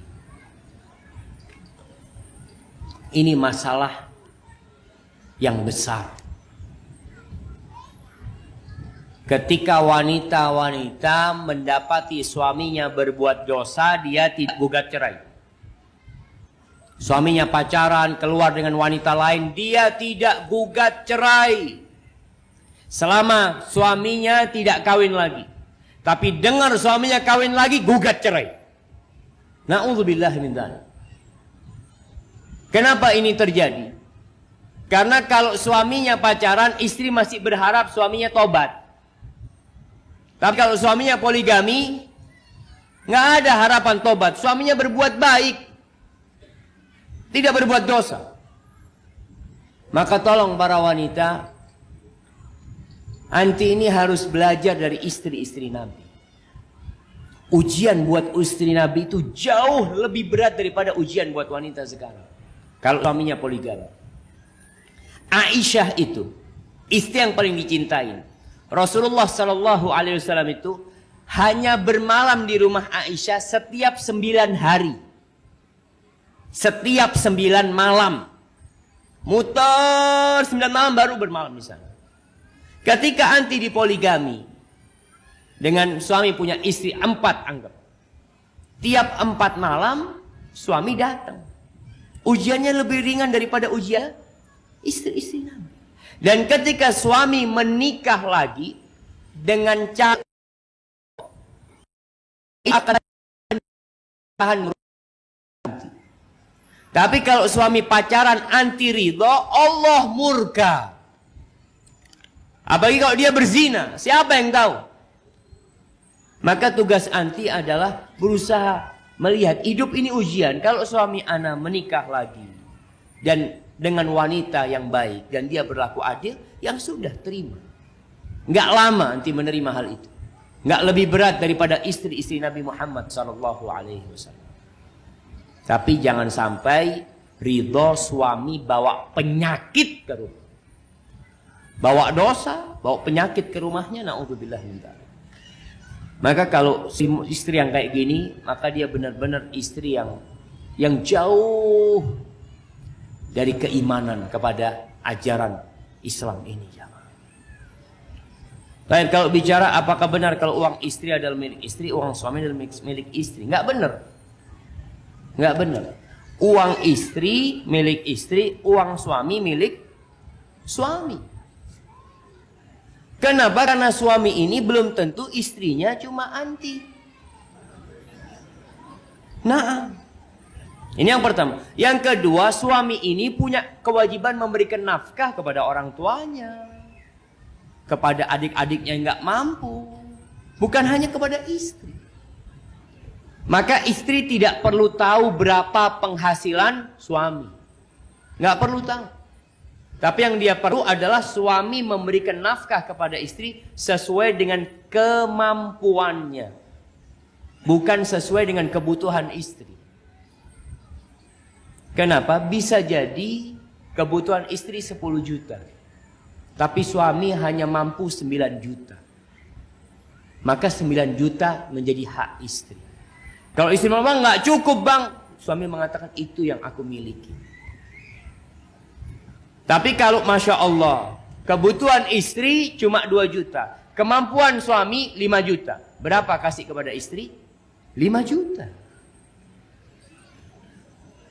Ini masalah yang besar. Ketika wanita-wanita mendapati suaminya berbuat dosa, dia tidak gugat cerai. Suaminya pacaran, keluar dengan wanita lain, dia tidak gugat cerai. Selama suaminya tidak kawin lagi. Tapi dengar suaminya kawin lagi, gugat cerai. Na'udzubillah min dzalik. Kenapa ini terjadi? Karena kalau suaminya pacaran, istri masih berharap suaminya tobat. Tapi kalau suaminya poligami, nggak ada harapan tobat. Suaminya berbuat baik, tidak berbuat dosa. Maka tolong para wanita, anti ini harus belajar dari istri-istri Nabi. Ujian buat istri Nabi itu jauh lebih berat daripada ujian buat wanita sekarang. Kalau suaminya poligami. Aisyah itu istri yang paling dicintai. Rasulullah Sallallahu Alaihi Wasallam itu hanya bermalam di rumah Aisyah setiap 9 hari. Setiap 9 malam. Muter 9 malam baru bermalam di sana. Ketika anti dipoligami, dengan suami punya istri 4 anggap. Tiap 4 malam suami datang. Ujiannya lebih ringan daripada ujian istri-istri Nabi. Dan ketika suami menikah lagi dengan cara akan tahan. Tapi kalau suami pacaran anti ridho, Allah murka. Apalagi kalau dia berzina, siapa yang tahu? Maka tugas anti adalah berusaha melihat hidup ini ujian. Kalau suami ana menikah lagi dan dengan wanita yang baik dan dia berlaku adil, yang sudah terima. Nggak lama nanti menerima hal itu. Nggak lebih berat daripada istri-istri Nabi Muhammad SAW. Tapi jangan sampai ridho suami bawa penyakit ke rumah, bawa dosa, bawa penyakit ke rumahnya. Na'udzubillah min dzalik. Maka kalau istri yang kayak gini, maka dia benar-benar istri yang jauh dari keimanan kepada ajaran Islam ini. Lain kalau bicara apakah benar kalau uang istri adalah milik istri, uang suami adalah milik istri? Nggak benar. Nggak benar. Uang istri milik istri, uang suami milik suami. Kenapa? Karena suami ini belum tentu istrinya cuma anti. Nah, ini yang pertama. Yang kedua, suami ini punya kewajiban memberikan nafkah kepada orang tuanya, kepada adik-adiknya yang nggak mampu, bukan hanya kepada istri. Maka istri tidak perlu tahu berapa penghasilan suami, nggak perlu tahu. Tapi yang dia perlu adalah suami memberikan nafkah kepada istri sesuai dengan kemampuannya, bukan sesuai dengan kebutuhan istri. Kenapa? Bisa jadi kebutuhan istri 10 juta. Tapi suami hanya mampu 9 juta. Maka 9 juta menjadi hak istri. Kalau istri memang nggak cukup bang, suami mengatakan itu yang aku miliki. Tapi kalau Masya Allah, kebutuhan istri cuma 2 juta. Kemampuan suami 5 juta. Berapa kasih kepada istri? 5 juta.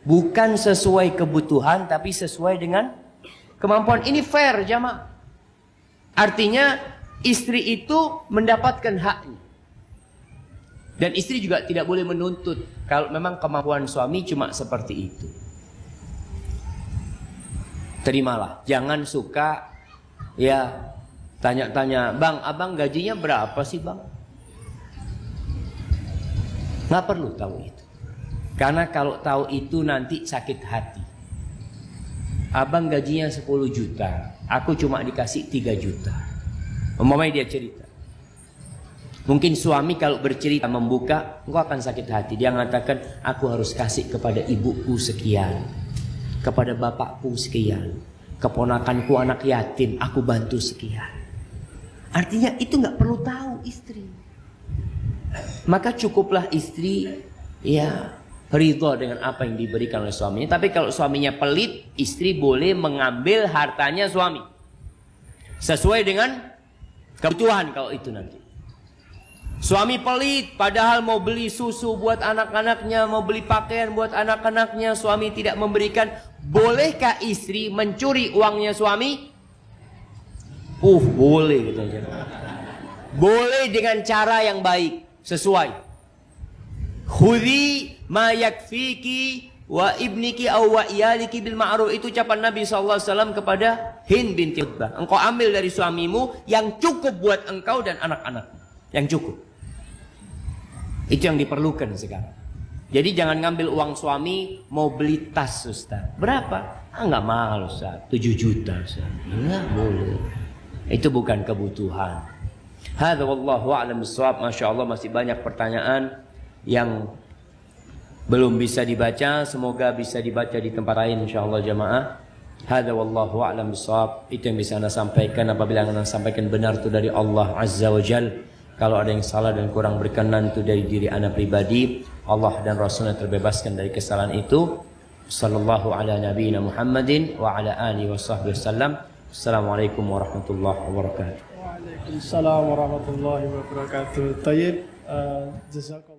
Bukan sesuai kebutuhan, tapi sesuai dengan kemampuan. Ini fair jamaah. Artinya istri itu mendapatkan haknya. Dan istri juga tidak boleh menuntut kalau memang kemampuan suami cuma seperti itu. Terimalah. Jangan suka ya tanya-tanya, bang, abang gajinya berapa sih bang? Nggak perlu tahu itu. Karena kalau tahu itu nanti sakit hati. Abang gajinya 10 juta, aku cuma dikasih 3 juta. Umpamanya dia cerita. Mungkin suami kalau bercerita membuka, engkau akan sakit hati. Dia mengatakan, aku harus kasih kepada ibuku sekian, kepada bapakku sekian, keponakanku anak yatim, aku bantu sekian. Artinya itu nggak perlu tahu istri. Maka cukuplah istri ya ridho dengan apa yang diberikan oleh suaminya. Tapi kalau suaminya pelit, istri boleh mengambil hartanya suami sesuai dengan kebutuhan. Kalau itu nanti suami pelit, padahal mau beli susu buat anak-anaknya, mau beli pakaian buat anak-anaknya, suami tidak memberikan. Bolehkah istri mencuri uangnya suami? Boleh gitu aja. Boleh dengan cara yang baik, sesuai. Khudhi ma yakfiki wa ibniki aw wa iyaliki bil ma'ruf. Itu ucapan Nabi SAW kepada Hind binti Utbah. Engkau ambil dari suamimu yang cukup buat engkau dan anak-anakmu. Yang cukup. Itu yang diperlukan sekarang. Jadi jangan ngambil uang suami mau beli tas, Ustaz. Berapa? Enggak mahal, Ustaz. 7 juta, Ustaz. Enggak boleh. Itu bukan kebutuhan. Hadza wallahu a'lam bissawab. Masyaallah masih banyak pertanyaan yang belum bisa dibaca, semoga bisa dibaca di tempat lain insyaallah jamaah. Hadza wallahu a'lam bissawab. Itu yang bisa Anda sampaikan. Apabila Anda sampaikan benar itu dari Allah Azza wa Jalla. Kalau ada yang salah dan kurang berkenan itu dari diri Anda pribadi. Allah dan Rasulnya terbebaskan dari kesalahan itu. Sallallahu ala nabiyina Muhammadin wa ala alihi wa sahbihi wasallam. Assalamualaikum warahmatullahi wabarakatuh. Waalaikumsalam warahmatullahi wabarakatuh. Tayyib, jazakallah.